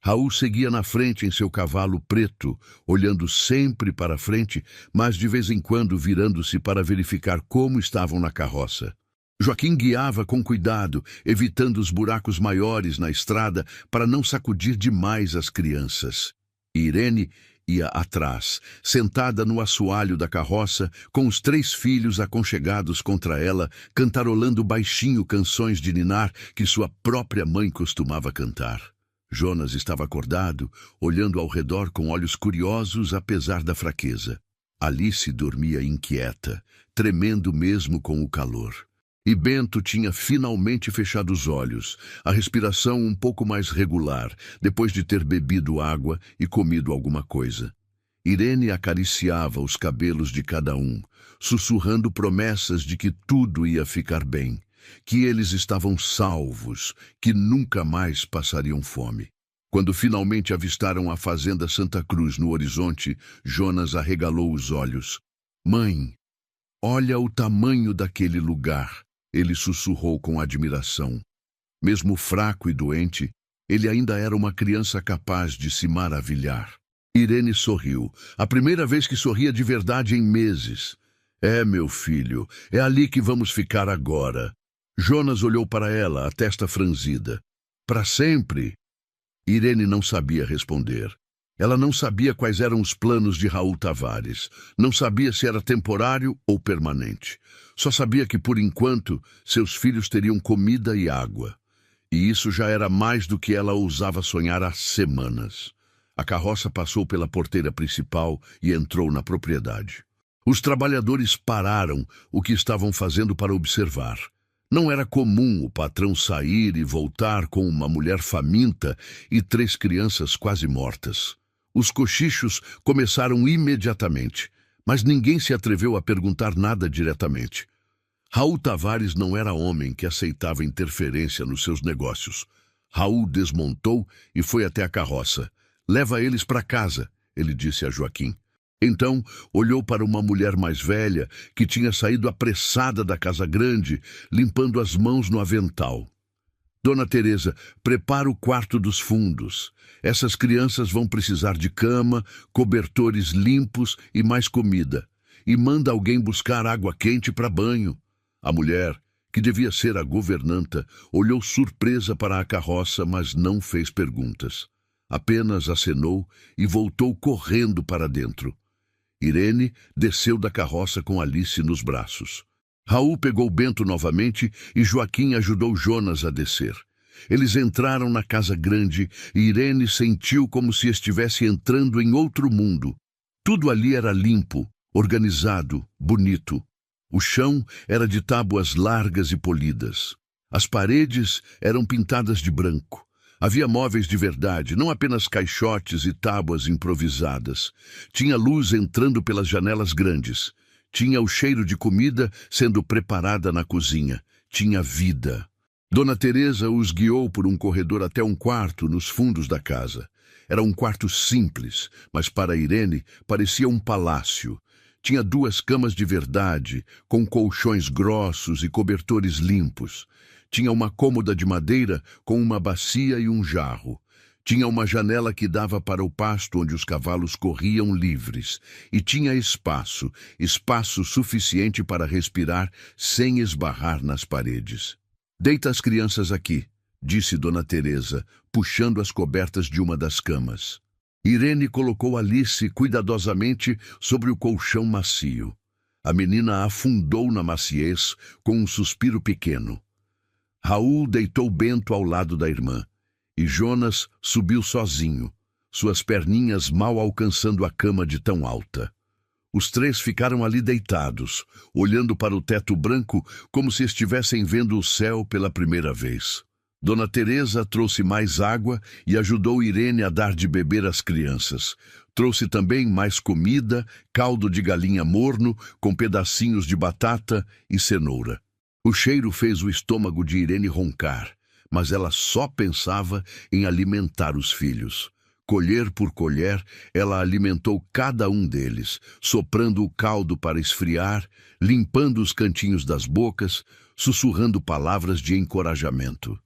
Raul seguia na frente em seu cavalo preto, olhando sempre para frente, mas de vez em quando virando-se para verificar como estavam na carroça. Joaquim guiava com cuidado, evitando os buracos maiores na estrada para não sacudir demais as crianças. Irene ia atrás, sentada no assoalho da carroça, com os 3 filhos aconchegados contra ela, cantarolando baixinho canções de ninar que sua própria mãe costumava cantar. Jonas estava acordado, olhando ao redor com olhos curiosos apesar da fraqueza. Alice dormia inquieta, tremendo mesmo com o calor. E Bento tinha finalmente fechado os olhos, a respiração um pouco mais regular, depois de ter bebido água e comido alguma coisa. Irene acariciava os cabelos de cada um, sussurrando promessas de que tudo ia ficar bem, que eles estavam salvos, que nunca mais passariam fome. Quando finalmente avistaram a fazenda Santa Cruz no horizonte, Jonas arregalou os olhos. "Mãe, olha o tamanho daquele lugar", ele sussurrou com admiração. Mesmo fraco e doente, ele ainda era uma criança capaz de se maravilhar. Irene sorriu, a primeira vez que sorria de verdade em meses. "É, meu filho, é ali que vamos ficar agora." Jonas olhou para ela, a testa franzida. "Para sempre?" Irene não sabia responder. Ela não sabia quais eram os planos de Raul Tavares. Não sabia se era temporário ou permanente. Só sabia que, por enquanto, seus filhos teriam comida e água. E isso já era mais do que ela ousava sonhar há semanas. A carroça passou pela porteira principal e entrou na propriedade. Os trabalhadores pararam o que estavam fazendo para observar. Não era comum o patrão sair e voltar com uma mulher faminta e 3 crianças quase mortas. Os cochichos começaram imediatamente, mas ninguém se atreveu a perguntar nada diretamente. Raul Tavares não era homem que aceitava interferência nos seus negócios. Raul desmontou e foi até a carroça. "Leva eles para casa", ele disse a Joaquim. Então, olhou para uma mulher mais velha que tinha saído apressada da casa grande, limpando as mãos no avental. "Dona Teresa, prepara o quarto dos fundos. Essas crianças vão precisar de cama, cobertores limpos e mais comida. E manda alguém buscar água quente para banho." A mulher, que devia ser a governanta, olhou surpresa para a carroça, mas não fez perguntas. Apenas acenou e voltou correndo para dentro. Irene desceu da carroça com Alice nos braços. Raul pegou Bento novamente e Joaquim ajudou Jonas a descer. Eles entraram na casa grande e Irene sentiu como se estivesse entrando em outro mundo. Tudo ali era limpo, organizado, bonito. O chão era de tábuas largas e polidas. As paredes eram pintadas de branco. Havia móveis de verdade, não apenas caixotes e tábuas improvisadas. Tinha luz entrando pelas janelas grandes. Tinha o cheiro de comida sendo preparada na cozinha. Tinha vida. Dona Teresa os guiou por um corredor até um quarto nos fundos da casa. Era um quarto simples, mas para Irene parecia um palácio. Tinha 2 camas de verdade, com colchões grossos e cobertores limpos. Tinha uma cômoda de madeira com uma bacia e um jarro. Tinha uma janela que dava para o pasto onde os cavalos corriam livres. E tinha espaço suficiente para respirar sem esbarrar nas paredes. "Deita as crianças aqui", disse Dona Teresa, puxando as cobertas de uma das camas. Irene colocou Alice cuidadosamente sobre o colchão macio. A menina afundou na maciez com um suspiro pequeno. Raul deitou Bento ao lado da irmã, e Jonas subiu sozinho, suas perninhas mal alcançando a cama de tão alta. Os 3 ficaram ali deitados, olhando para o teto branco como se estivessem vendo o céu pela primeira vez. Dona Teresa trouxe mais água e ajudou Irene a dar de beber às crianças. Trouxe também mais comida, caldo de galinha morno, com pedacinhos de batata e cenoura. O cheiro fez o estômago de Irene roncar, mas ela só pensava em alimentar os filhos. Colher por colher, ela alimentou cada um deles, soprando o caldo para esfriar, limpando os cantinhos das bocas, sussurrando palavras de encorajamento.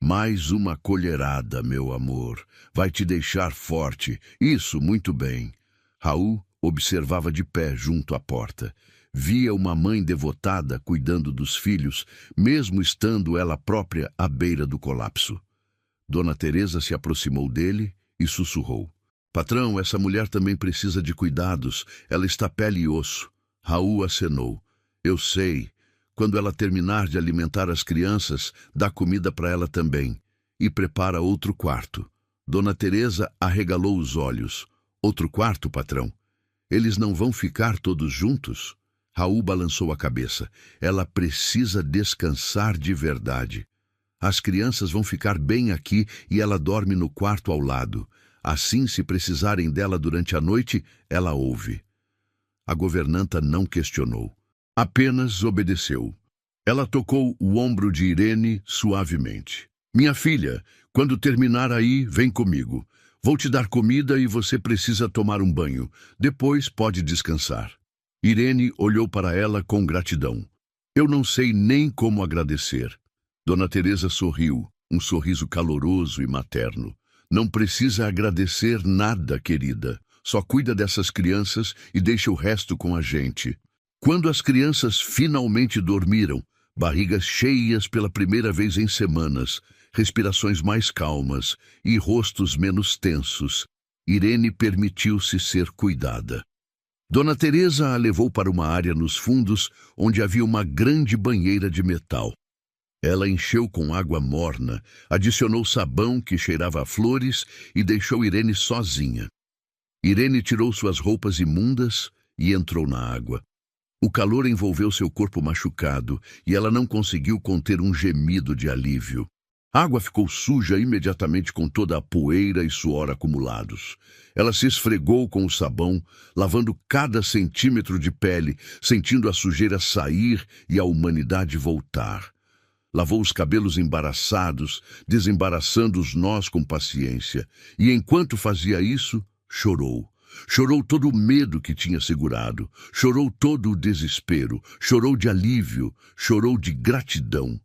Mais uma colherada, meu amor. Vai te deixar forte. Isso, muito bem. Raul observava de pé junto à porta. Via uma mãe devotada cuidando dos filhos, mesmo estando ela própria à beira do colapso. Dona Teresa se aproximou dele e sussurrou. Patrão, essa mulher também precisa de cuidados. Ela está pele e osso. Raul acenou. Eu sei. Quando ela terminar de alimentar as crianças, dá comida para ela também. E prepara outro quarto. Dona Teresa arregalou os olhos. Outro quarto, patrão? Eles não vão ficar todos juntos? Raul balançou a cabeça. Ela precisa descansar de verdade. As crianças vão ficar bem aqui e ela dorme no quarto ao lado. Assim, se precisarem dela durante a noite, ela ouve. A governanta não questionou. Apenas obedeceu. Ela tocou o ombro de Irene suavemente. Minha filha, quando terminar aí, vem comigo. Vou te dar comida e você precisa tomar um banho. Depois pode descansar. Irene olhou para ela com gratidão. Eu não sei nem como agradecer. Dona Teresa sorriu, um sorriso caloroso e materno. Não precisa agradecer nada, querida. Só cuida dessas crianças e deixa o resto com a gente. Quando as crianças finalmente dormiram, barrigas cheias pela primeira vez em semanas, respirações mais calmas e rostos menos tensos, Irene permitiu-se ser cuidada. Dona Teresa a levou para uma área nos fundos, onde havia uma grande banheira de metal. Ela encheu com água morna, adicionou sabão que cheirava a flores e deixou Irene sozinha. Irene tirou suas roupas imundas e entrou na água. O calor envolveu seu corpo machucado e ela não conseguiu conter um gemido de alívio. A água ficou suja imediatamente com toda a poeira e suor acumulados. Ela se esfregou com o sabão, lavando cada centímetro de pele, sentindo a sujeira sair e a humanidade voltar. Lavou os cabelos embaraçados, desembaraçando os nós com paciência. E enquanto fazia isso, chorou. Chorou todo o medo que tinha segurado. Chorou todo o desespero. Chorou de alívio. Chorou de gratidão.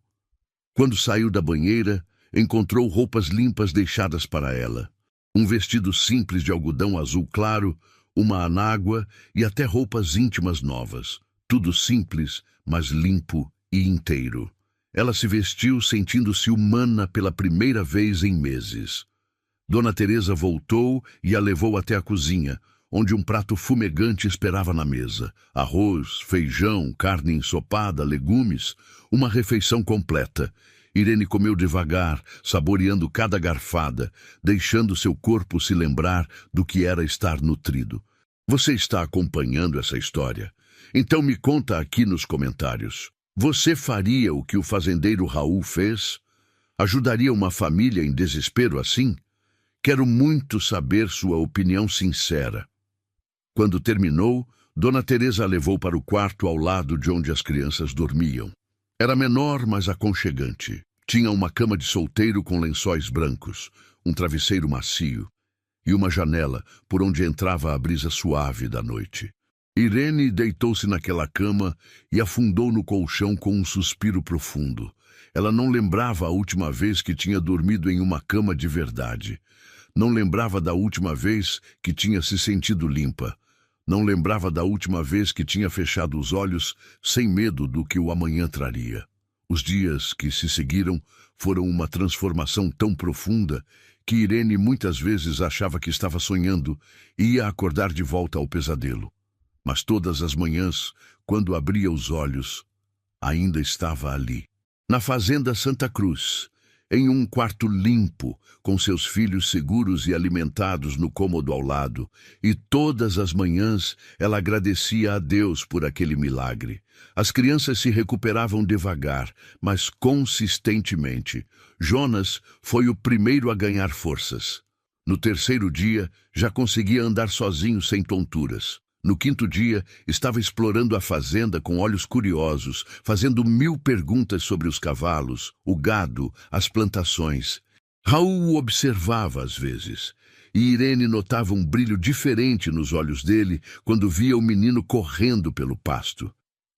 Quando saiu da banheira, encontrou roupas limpas deixadas para ela. Um vestido simples de algodão azul claro, uma anágua e até roupas íntimas novas. Tudo simples, mas limpo e inteiro. Ela se vestiu sentindo-se humana pela primeira vez em meses. Dona Teresa voltou e a levou até a cozinha, onde um prato fumegante esperava na mesa. Arroz, feijão, carne ensopada, legumes, uma refeição completa. Irene comeu devagar, saboreando cada garfada, deixando seu corpo se lembrar do que era estar nutrido. Você está acompanhando essa história? Então me conta aqui nos comentários. Você faria o que o fazendeiro Raul fez? Ajudaria uma família em desespero assim? Quero muito saber sua opinião sincera. Quando terminou, Dona Teresa a levou para o quarto ao lado de onde as crianças dormiam. Era menor, mas aconchegante. Tinha uma cama de solteiro com lençóis brancos, um travesseiro macio e uma janela por onde entrava a brisa suave da noite. Irene deitou-se naquela cama e afundou no colchão com um suspiro profundo. Ela não lembrava a última vez que tinha dormido em uma cama de verdade. Não lembrava da última vez que tinha se sentido limpa. Não lembrava da última vez que tinha fechado os olhos sem medo do que o amanhã traria. Os dias que se seguiram foram uma transformação tão profunda que Irene muitas vezes achava que estava sonhando e ia acordar de volta ao pesadelo. Mas todas as manhãs, quando abria os olhos, ainda estava ali. Na fazenda Santa Cruz, em um quarto limpo, com seus filhos seguros e alimentados no cômodo ao lado, e todas as manhãs ela agradecia a Deus por aquele milagre. As crianças se recuperavam devagar, mas consistentemente. Jonas foi o primeiro a ganhar forças. No terceiro dia, já conseguia andar sozinho sem tonturas. No quinto dia, estava explorando a fazenda com olhos curiosos, fazendo 1000 perguntas sobre os cavalos, o gado, as plantações. Raul o observava às vezes. e Irene notava um brilho diferente nos olhos dele quando via o menino correndo pelo pasto.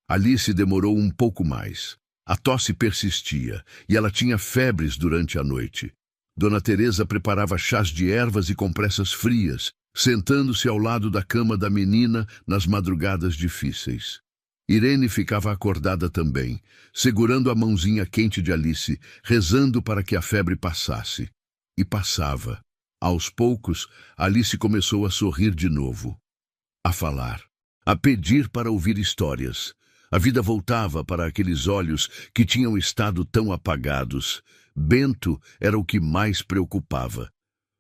Alice demorou um pouco mais. A tosse persistia e ela tinha febres durante a noite. Dona Teresa preparava chás de ervas e compressas frias, sentando-se ao lado da cama da menina nas madrugadas difíceis. Irene ficava acordada também, segurando a mãozinha quente de Alice, rezando para que a febre passasse. E passava. Aos poucos, Alice começou a sorrir de novo, a falar, a pedir para ouvir histórias. A vida voltava para aqueles olhos que tinham estado tão apagados. Bento era o que mais preocupava.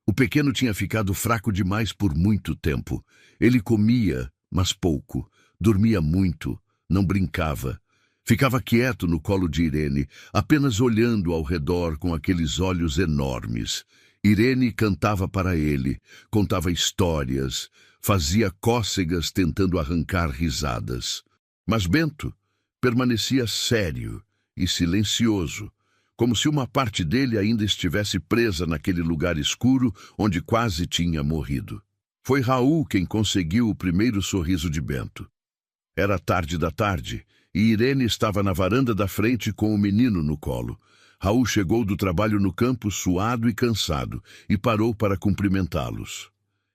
O pequeno tinha ficado fraco demais por muito tempo. Ele comia, mas pouco, dormia muito, não brincava. Ficava quieto no colo de Irene, apenas olhando ao redor com aqueles olhos enormes. Irene cantava para ele, contava histórias, fazia cócegas tentando arrancar risadas. Mas Bento permanecia sério e silencioso, como se uma parte dele ainda estivesse presa naquele lugar escuro onde quase tinha morrido. Foi Raul quem conseguiu o primeiro sorriso de Bento. Era tarde da tarde e Irene estava na varanda da frente com o menino no colo. Raul chegou do trabalho no campo suado e cansado e parou para cumprimentá-los.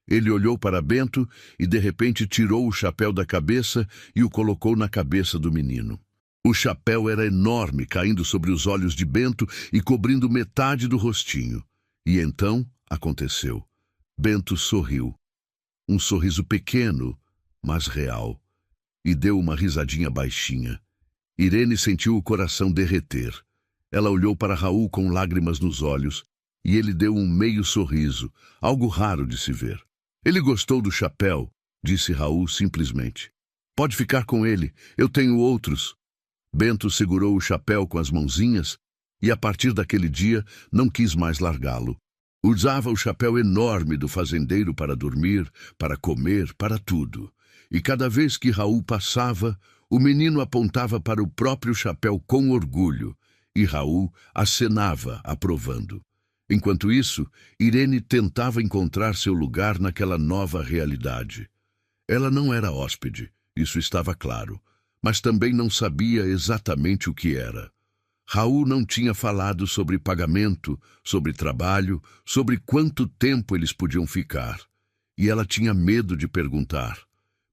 Ele olhou para Bento e de repente tirou o chapéu da cabeça e o colocou na cabeça do menino. O chapéu era enorme, caindo sobre os olhos de Bento e cobrindo metade do rostinho. E então aconteceu. Bento sorriu. Um sorriso pequeno, mas real. E deu uma risadinha baixinha. Irene sentiu o coração derreter. Ela olhou para Raul com lágrimas nos olhos e ele deu um meio sorriso, algo raro de se ver. Ele gostou do chapéu, disse Raul simplesmente. Pode ficar com ele, eu tenho outros. Bento segurou o chapéu com as mãozinhas e, a partir daquele dia, não quis mais largá-lo. Usava o chapéu enorme do fazendeiro para dormir, para comer, para tudo. E cada vez que Raul passava, o menino apontava para o próprio chapéu com orgulho, e Raul acenava, aprovando. Enquanto isso, Irene tentava encontrar seu lugar naquela nova realidade. Ela não era hóspede, isso estava claro, mas também não sabia exatamente o que era. Raul não tinha falado sobre pagamento, sobre trabalho, sobre quanto tempo eles podiam ficar. E ela tinha medo de perguntar,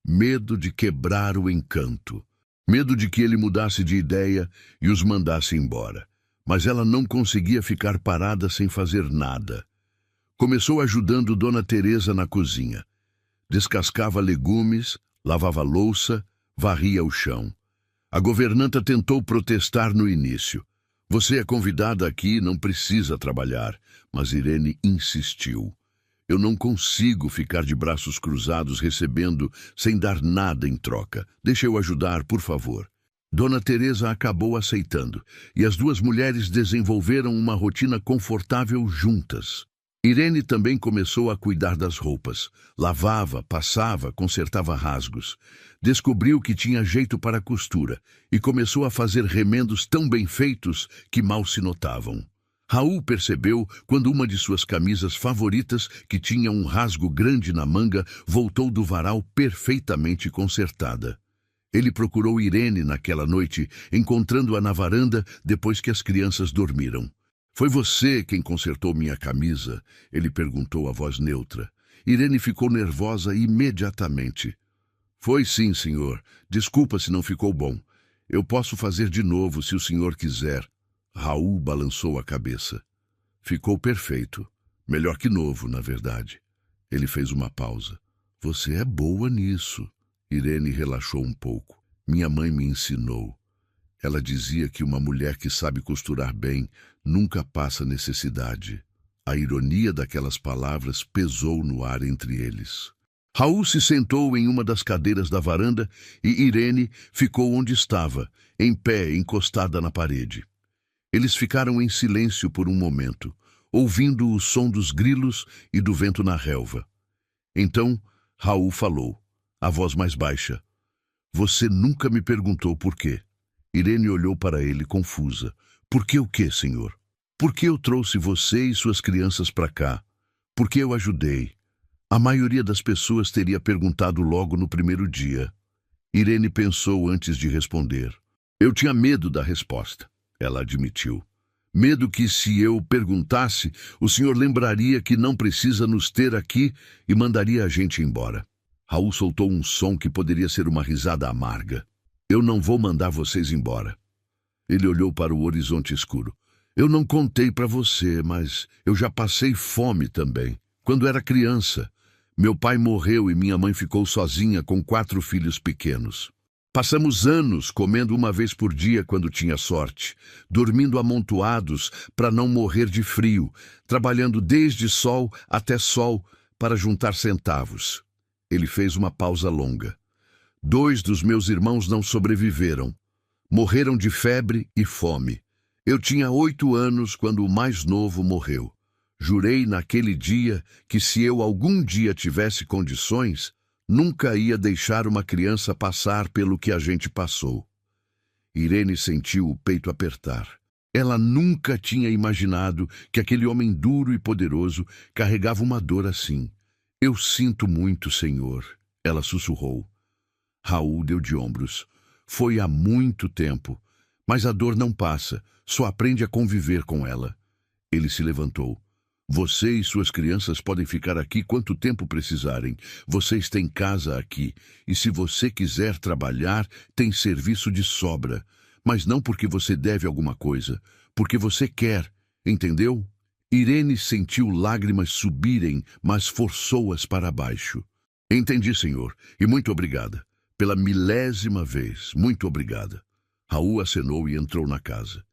medo de quebrar o encanto, medo de que ele mudasse de ideia e os mandasse embora. Mas ela não conseguia ficar parada sem fazer nada. Começou ajudando Dona Teresa na cozinha. Descascava legumes, lavava louça, varria o chão. A governanta tentou protestar no início. Você é convidada aqui, não precisa trabalhar. Mas Irene insistiu. Eu não consigo ficar de braços cruzados recebendo sem dar nada em troca. Deixa eu ajudar, por favor. Dona Teresa acabou aceitando, e as duas mulheres desenvolveram uma rotina confortável juntas. Irene também começou a cuidar das roupas. Lavava, passava, consertava rasgos. Descobriu que tinha jeito para a costura e começou a fazer remendos tão bem feitos que mal se notavam. Raul percebeu quando uma de suas camisas favoritas, que tinha um rasgo grande na manga, voltou do varal perfeitamente consertada. Ele procurou Irene naquela noite, encontrando-a na varanda depois que as crianças dormiram. Foi você quem consertou minha camisa? Ele perguntou a voz neutra. Irene ficou nervosa imediatamente. Foi sim, senhor. Desculpa se não ficou bom. Eu posso fazer de novo se o senhor quiser. Raul balançou a cabeça. Ficou perfeito. Melhor que novo, na verdade. Ele fez uma pausa. Você é boa nisso. Irene relaxou um pouco. Minha mãe me ensinou. Ela dizia que uma mulher que sabe costurar bem nunca passa necessidade. A ironia daquelas palavras pesou no ar entre eles. Raul se sentou em uma das cadeiras da varanda e Irene ficou onde estava, em pé, encostada na parede. Eles ficaram em silêncio por um momento, ouvindo o som dos grilos e do vento na relva. Então, Raul falou, a voz mais baixa. Você nunca me perguntou por quê. Irene olhou para ele confusa. Por que o quê, senhor? Por que eu trouxe você e suas crianças para cá? Porque eu ajudei. A maioria das pessoas teria perguntado logo no primeiro dia. Irene pensou antes de responder. Eu tinha medo da resposta, ela admitiu. Medo que, se eu perguntasse, o senhor lembraria que não precisa nos ter aqui e mandaria a gente embora. Raul soltou um som que poderia ser uma risada amarga. Eu não vou mandar vocês embora. Ele olhou para o horizonte escuro. Eu não contei para você, mas eu já passei fome também. Quando era criança, meu pai morreu e minha mãe ficou sozinha com 4 filhos pequenos. Passamos anos comendo uma vez por dia quando tinha sorte, dormindo amontoados para não morrer de frio, trabalhando desde sol até sol para juntar centavos. Ele fez uma pausa longa. 2 dos meus irmãos não sobreviveram. Morreram de febre e fome. Eu tinha 8 anos quando o mais novo morreu. Jurei naquele dia que, se eu algum dia tivesse condições, nunca ia deixar uma criança passar pelo que a gente passou. Irene sentiu o peito apertar. Ela nunca tinha imaginado que aquele homem duro e poderoso carregava uma dor assim. Eu sinto muito, senhor, ela sussurrou. Raul deu de ombros. Foi há muito tempo, mas a dor não passa, só aprende a conviver com ela. Ele se levantou. Você e suas crianças podem ficar aqui quanto tempo precisarem. Vocês têm casa aqui, e se você quiser trabalhar, tem serviço de sobra. Mas não porque você deve alguma coisa, porque você quer, entendeu? Irene sentiu lágrimas subirem, mas forçou-as para baixo. Entendi, senhor, e muito obrigada. Pela 1000ª vez, muito obrigada. Raul acenou e entrou na casa.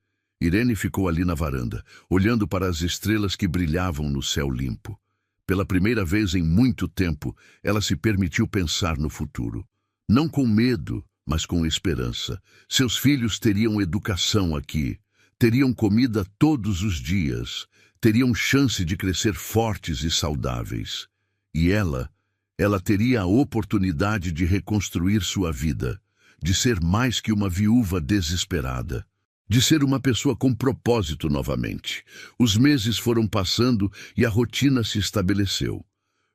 Irene ficou ali na varanda, olhando para as estrelas que brilhavam no céu limpo. Pela primeira vez em muito tempo, ela se permitiu pensar no futuro. Não com medo, mas com esperança. Seus filhos teriam educação aqui, teriam comida todos os dias, teriam chance de crescer fortes e saudáveis. E ela teria a oportunidade de reconstruir sua vida, de ser mais que uma viúva desesperada. De ser uma pessoa com propósito novamente. Os meses foram passando e a rotina se estabeleceu.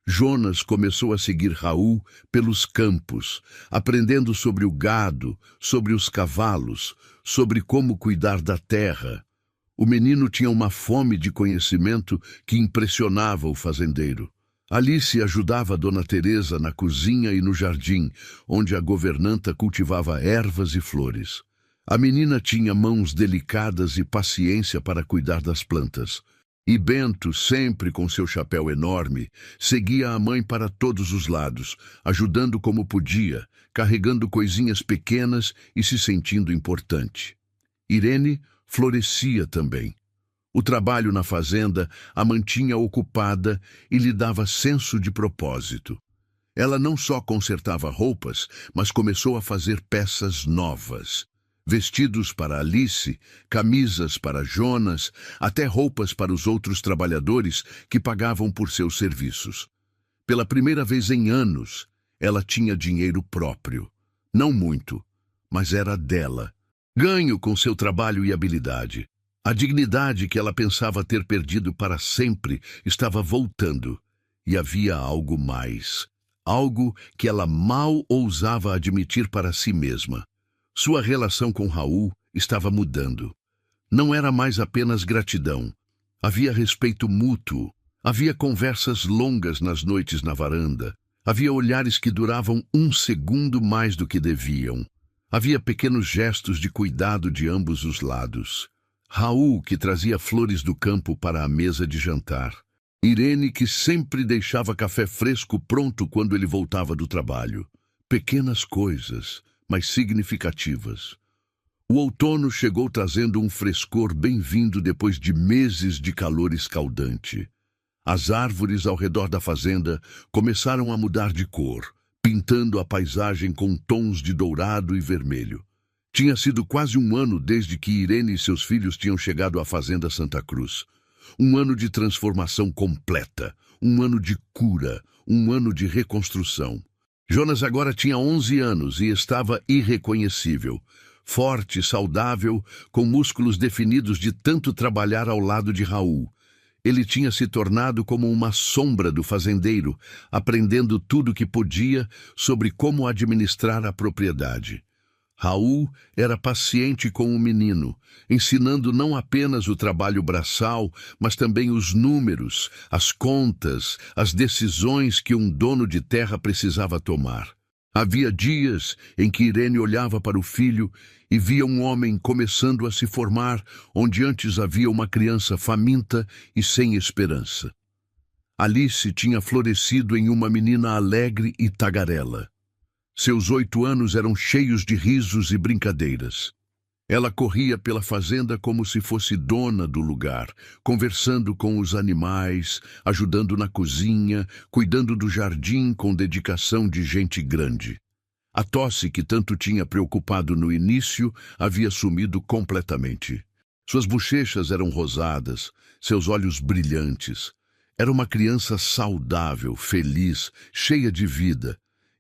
Jonas começou a seguir Raul pelos campos, aprendendo sobre o gado, sobre os cavalos, sobre como cuidar da terra. O menino tinha uma fome de conhecimento que impressionava o fazendeiro. Alice ajudava Dona Teresa na cozinha e no jardim, onde a governanta cultivava ervas e flores. A menina tinha mãos delicadas e paciência para cuidar das plantas. E Bento, sempre com seu chapéu enorme, seguia a mãe para todos os lados, ajudando como podia, carregando coisinhas pequenas e se sentindo importante. Irene florescia também. O trabalho na fazenda a mantinha ocupada e lhe dava senso de propósito. Ela não só consertava roupas, mas começou a fazer peças novas. Vestidos para Alice, camisas para Jonas, até roupas para os outros trabalhadores que pagavam por seus serviços. Pela primeira vez em anos, ela tinha dinheiro próprio. Não muito, mas era dela. Ganho com seu trabalho e habilidade. A dignidade que ela pensava ter perdido para sempre estava voltando. E havia algo mais. Algo que ela mal ousava admitir para si mesma. Sua relação com Raul estava mudando. Não era mais apenas gratidão. Havia respeito mútuo. Havia conversas longas nas noites na varanda. Havia olhares que duravam 1 segundo mais do que deviam. Havia pequenos gestos de cuidado de ambos os lados. Raul, que trazia flores do campo para a mesa de jantar. Irene, que sempre deixava café fresco pronto quando ele voltava do trabalho. Pequenas coisas, mas significativas. O outono chegou trazendo um frescor bem-vindo depois de meses de calor escaldante. As árvores ao redor da fazenda começaram a mudar de cor, pintando a paisagem com tons de dourado e vermelho. Tinha sido quase 1 ano desde que Irene e seus filhos tinham chegado à fazenda Santa Cruz. 1 ano de transformação completa, 1 ano de cura, 1 ano de reconstrução. Jonas agora tinha 11 anos e estava irreconhecível. Forte, saudável, com músculos definidos de tanto trabalhar ao lado de Raul. Ele tinha se tornado como uma sombra do fazendeiro, aprendendo tudo o que podia sobre como administrar a propriedade. Raul era paciente com o menino, ensinando não apenas o trabalho braçal, mas também os números, as contas, as decisões que um dono de terra precisava tomar. Havia dias em que Irene olhava para o filho e via um homem começando a se formar, onde antes havia uma criança faminta e sem esperança. Alice tinha florescido em uma menina alegre e tagarela. Seus 8 anos eram cheios de risos e brincadeiras. Ela corria pela fazenda como se fosse dona do lugar, conversando com os animais, ajudando na cozinha, cuidando do jardim com dedicação de gente grande. A tosse que tanto tinha preocupado no início havia sumido completamente. Suas bochechas eram rosadas, seus olhos brilhantes. Era uma criança saudável, feliz, cheia de vida.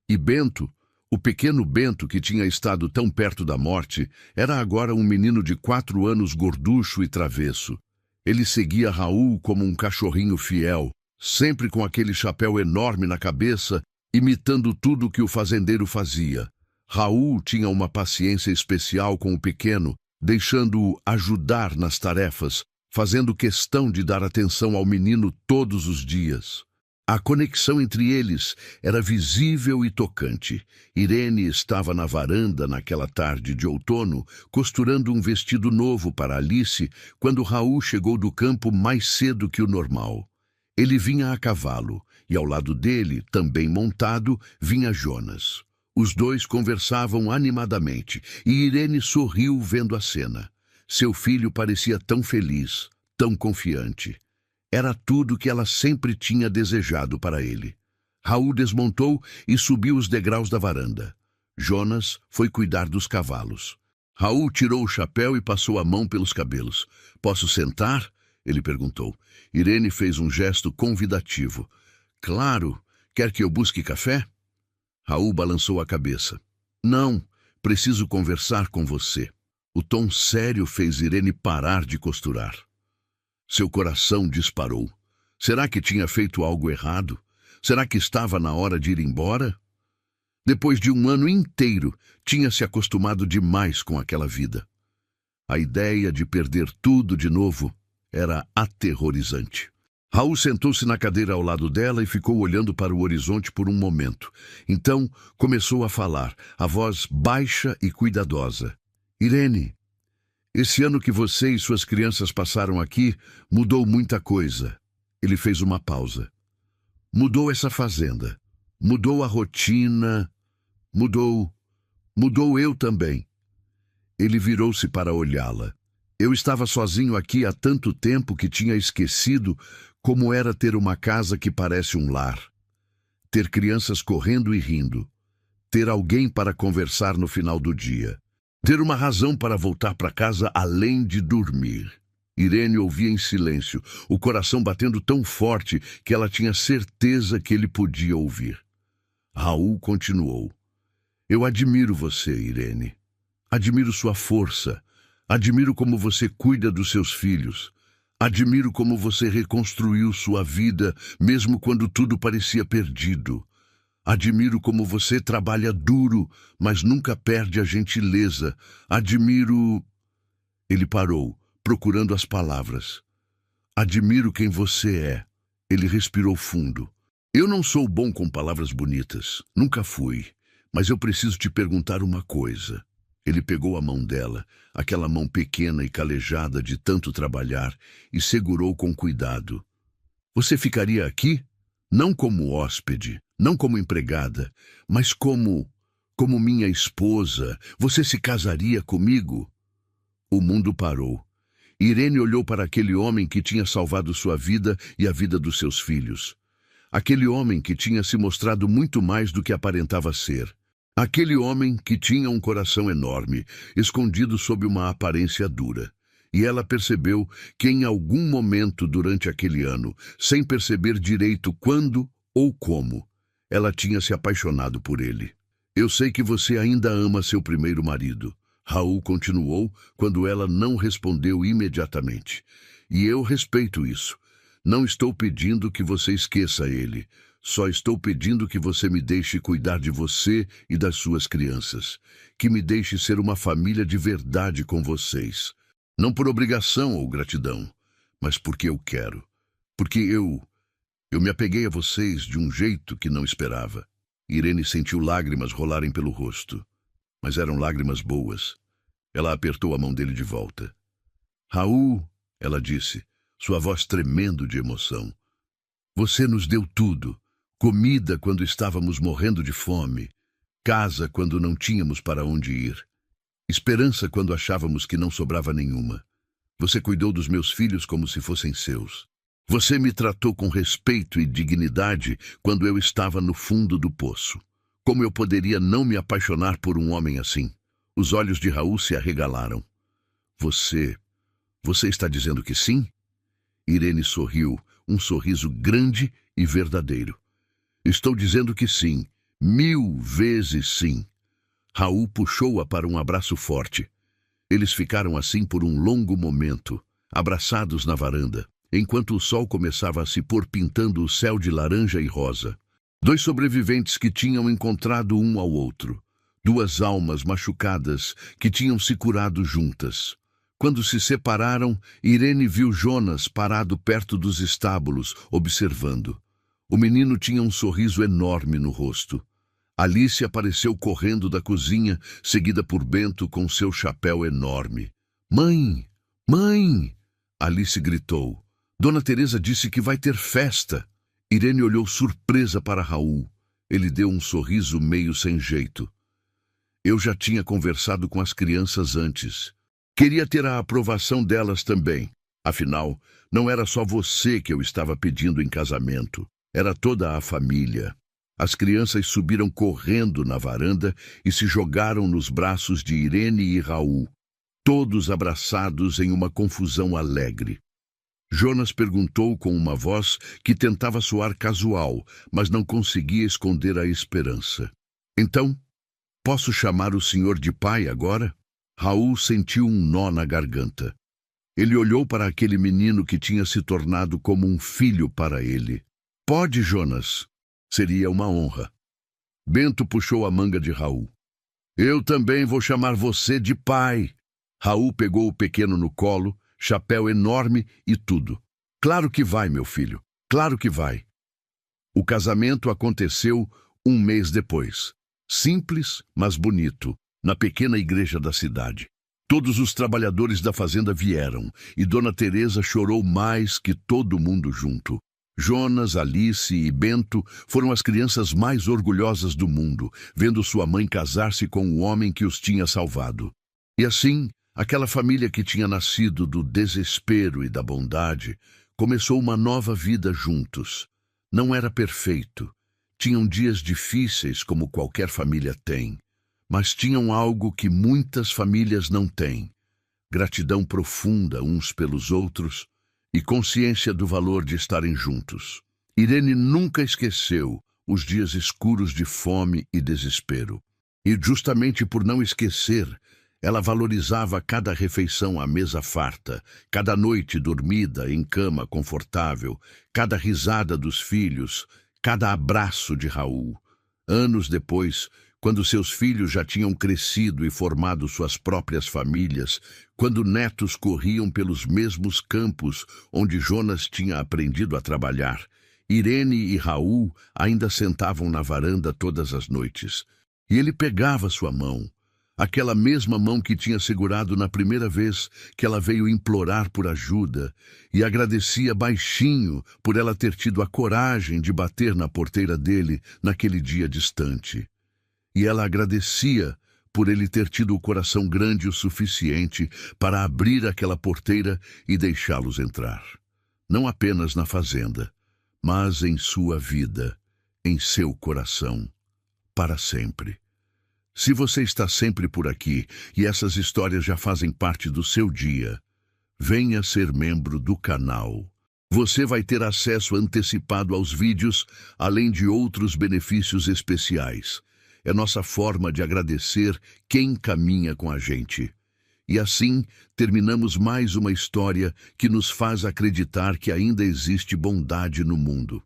E Bento, o pequeno Bento, que tinha estado tão perto da morte, era agora um menino de 4 anos gorducho e travesso. Ele seguia Raul como um cachorrinho fiel, sempre com aquele chapéu enorme na cabeça, imitando tudo que o fazendeiro fazia. Raul tinha uma paciência especial com o pequeno, deixando-o ajudar nas tarefas, fazendo questão de dar atenção ao menino todos os dias. A conexão entre eles era visível e tocante. Irene estava na varanda naquela tarde de outono, costurando um vestido novo para Alice, quando Raul chegou do campo mais cedo que o normal. Ele vinha a cavalo, e ao lado dele, também montado, vinha Jonas. Os dois conversavam animadamente, e Irene sorriu vendo a cena. Seu filho parecia tão feliz, tão confiante. Era tudo que ela sempre tinha desejado para ele. Raul desmontou e subiu os degraus da varanda. Jonas foi cuidar dos cavalos. Raul tirou o chapéu e passou a mão pelos cabelos. "Posso sentar?" ele perguntou. Irene fez um gesto convidativo. "Claro. Quer que eu busque café?" Raul balançou a cabeça. "Não, preciso conversar com você." O tom sério fez Irene parar de costurar. Seu coração disparou. Será que tinha feito algo errado? Será que estava na hora de ir embora? Depois de um ano inteiro, tinha se acostumado demais com aquela vida. A ideia de perder tudo de novo era aterrorizante. Raul sentou-se na cadeira ao lado dela e ficou olhando para o horizonte por um momento. Então começou a falar, a voz baixa e cuidadosa. "Irene, esse ano que você e suas crianças passaram aqui mudou muita coisa." Ele fez uma pausa. "Mudou essa fazenda. Mudou a rotina. Mudou eu também." Ele virou-se para olhá-la. "Eu estava sozinho aqui há tanto tempo que tinha esquecido como era ter uma casa que parece um lar. Ter crianças correndo e rindo. Ter alguém para conversar no final do dia. Ter uma razão para voltar para casa além de dormir." Irene ouvia em silêncio, o coração batendo tão forte que ela tinha certeza que ele podia ouvir. Raul continuou. "Eu admiro você, Irene. Admiro sua força. Admiro como você cuida dos seus filhos. Admiro como você reconstruiu sua vida, mesmo quando tudo parecia perdido. Admiro como você trabalha duro, mas nunca perde a gentileza. Admiro..." Ele parou, procurando as palavras. "Admiro quem você é." Ele respirou fundo. "Eu não sou bom com palavras bonitas. Nunca fui. Mas eu preciso te perguntar uma coisa." Ele pegou a mão dela, aquela mão pequena e calejada de tanto trabalhar, e segurou com cuidado. "Você ficaria aqui? Não como hóspede, não como empregada, mas como minha esposa. Você se casaria comigo?" O mundo parou. Irene olhou para aquele homem que tinha salvado sua vida e a vida dos seus filhos. Aquele homem que tinha se mostrado muito mais do que aparentava ser. Aquele homem que tinha um coração enorme, escondido sob uma aparência dura. E ela percebeu que em algum momento durante aquele ano, sem perceber direito quando ou como, ela tinha se apaixonado por ele. "Eu sei que você ainda ama seu primeiro marido." Raul continuou quando ela não respondeu imediatamente. "E eu respeito isso. Não estou pedindo que você esqueça ele. Só estou pedindo que você me deixe cuidar de você e das suas crianças. Que me deixe ser uma família de verdade com vocês. Não por obrigação ou gratidão, mas porque eu quero. Porque eu me apeguei a vocês de um jeito que não esperava. Irene sentiu lágrimas rolarem pelo rosto. Mas eram lágrimas boas. Ela apertou a mão dele de volta. Raul, ela disse, sua voz tremendo de emoção. Você nos deu tudo. Comida quando estávamos morrendo de fome. Casa quando não tínhamos para onde ir. Esperança quando achávamos que não sobrava nenhuma. Você cuidou dos meus filhos como se fossem seus. Você me tratou com respeito e dignidade quando eu estava no fundo do poço. Como eu poderia não me apaixonar por um homem assim? Os olhos de Raul se arregalaram. Você está dizendo que sim? Irene sorriu, um sorriso grande e verdadeiro. Estou dizendo que sim, 1000 vezes sim. Raul puxou-a para um abraço forte. Eles ficaram assim por um longo momento, abraçados na varanda, enquanto o sol começava a se pôr pintando o céu de laranja e rosa. 2 sobreviventes que tinham encontrado um ao outro. 2 almas machucadas que tinham se curado juntas. Quando se separaram, Irene viu Jonas parado perto dos estábulos, observando. O menino tinha um sorriso enorme no rosto. Alice apareceu correndo da cozinha, seguida por Bento com seu chapéu enorme. Mãe! Mãe! Alice gritou. Dona Teresa disse que vai ter festa. Irene olhou surpresa para Raul. Ele deu um sorriso meio sem jeito. Eu já tinha conversado com as crianças antes. Queria ter a aprovação delas também. Afinal, não era só você que eu estava pedindo em casamento. Era toda a família. As crianças subiram correndo na varanda e se jogaram nos braços de Irene e Raul, todos abraçados em uma confusão alegre. Jonas perguntou com uma voz que tentava soar casual, mas não conseguia esconder a esperança. Então, posso chamar o senhor de pai agora? Raul sentiu um nó na garganta. Ele olhou para aquele menino que tinha se tornado como um filho para ele. Pode, Jonas. Seria uma honra. Bento puxou a manga de Raul. Eu também vou chamar você de pai. Raul pegou o pequeno no colo, chapéu enorme e tudo. Claro que vai, meu filho. Claro que vai. O casamento aconteceu 1 mês depois. Simples, mas bonito, na pequena igreja da cidade. Todos os trabalhadores da fazenda vieram, e Dona Teresa chorou mais que todo mundo junto. Jonas, Alice e Bento foram as crianças mais orgulhosas do mundo, vendo sua mãe casar-se com o homem que os tinha salvado. E assim, aquela família que tinha nascido do desespero e da bondade, começou uma nova vida juntos. Não era perfeito. Tinham dias difíceis como qualquer família tem, mas tinham algo que muitas famílias não têm: gratidão profunda uns pelos outros e consciência do valor de estarem juntos. Irene nunca esqueceu os dias escuros de fome e desespero. E justamente por não esquecer, ela valorizava cada refeição à mesa farta, cada noite dormida em cama confortável, cada risada dos filhos, cada abraço de Raul. Anos depois, quando seus filhos já tinham crescido e formado suas próprias famílias, quando netos corriam pelos mesmos campos onde Jonas tinha aprendido a trabalhar, Irene e Raul ainda sentavam na varanda todas as noites. E ele pegava sua mão, aquela mesma mão que tinha segurado na primeira vez que ela veio implorar por ajuda, e agradecia baixinho por ela ter tido a coragem de bater na porteira dele naquele dia distante. E ela agradecia por ele ter tido o coração grande o suficiente para abrir aquela porteira e deixá-los entrar. Não apenas na fazenda, mas em sua vida, em seu coração, para sempre. Se você está sempre por aqui e essas histórias já fazem parte do seu dia, venha ser membro do canal. Você vai ter acesso antecipado aos vídeos, além de outros benefícios especiais. É nossa forma de agradecer quem caminha com a gente. E assim, terminamos mais uma história que nos faz acreditar que ainda existe bondade no mundo.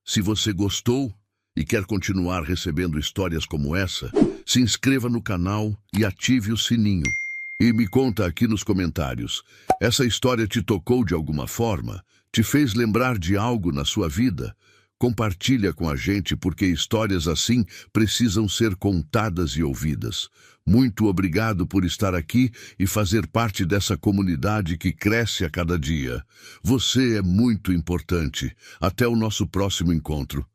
Se você gostou e quer continuar recebendo histórias como essa, se inscreva no canal e ative o sininho. E me conta aqui nos comentários, essa história te tocou de alguma forma? Te fez lembrar de algo na sua vida? Compartilha com a gente porque histórias assim precisam ser contadas e ouvidas. Muito obrigado por estar aqui e fazer parte dessa comunidade que cresce a cada dia. Você é muito importante. Até o nosso próximo encontro.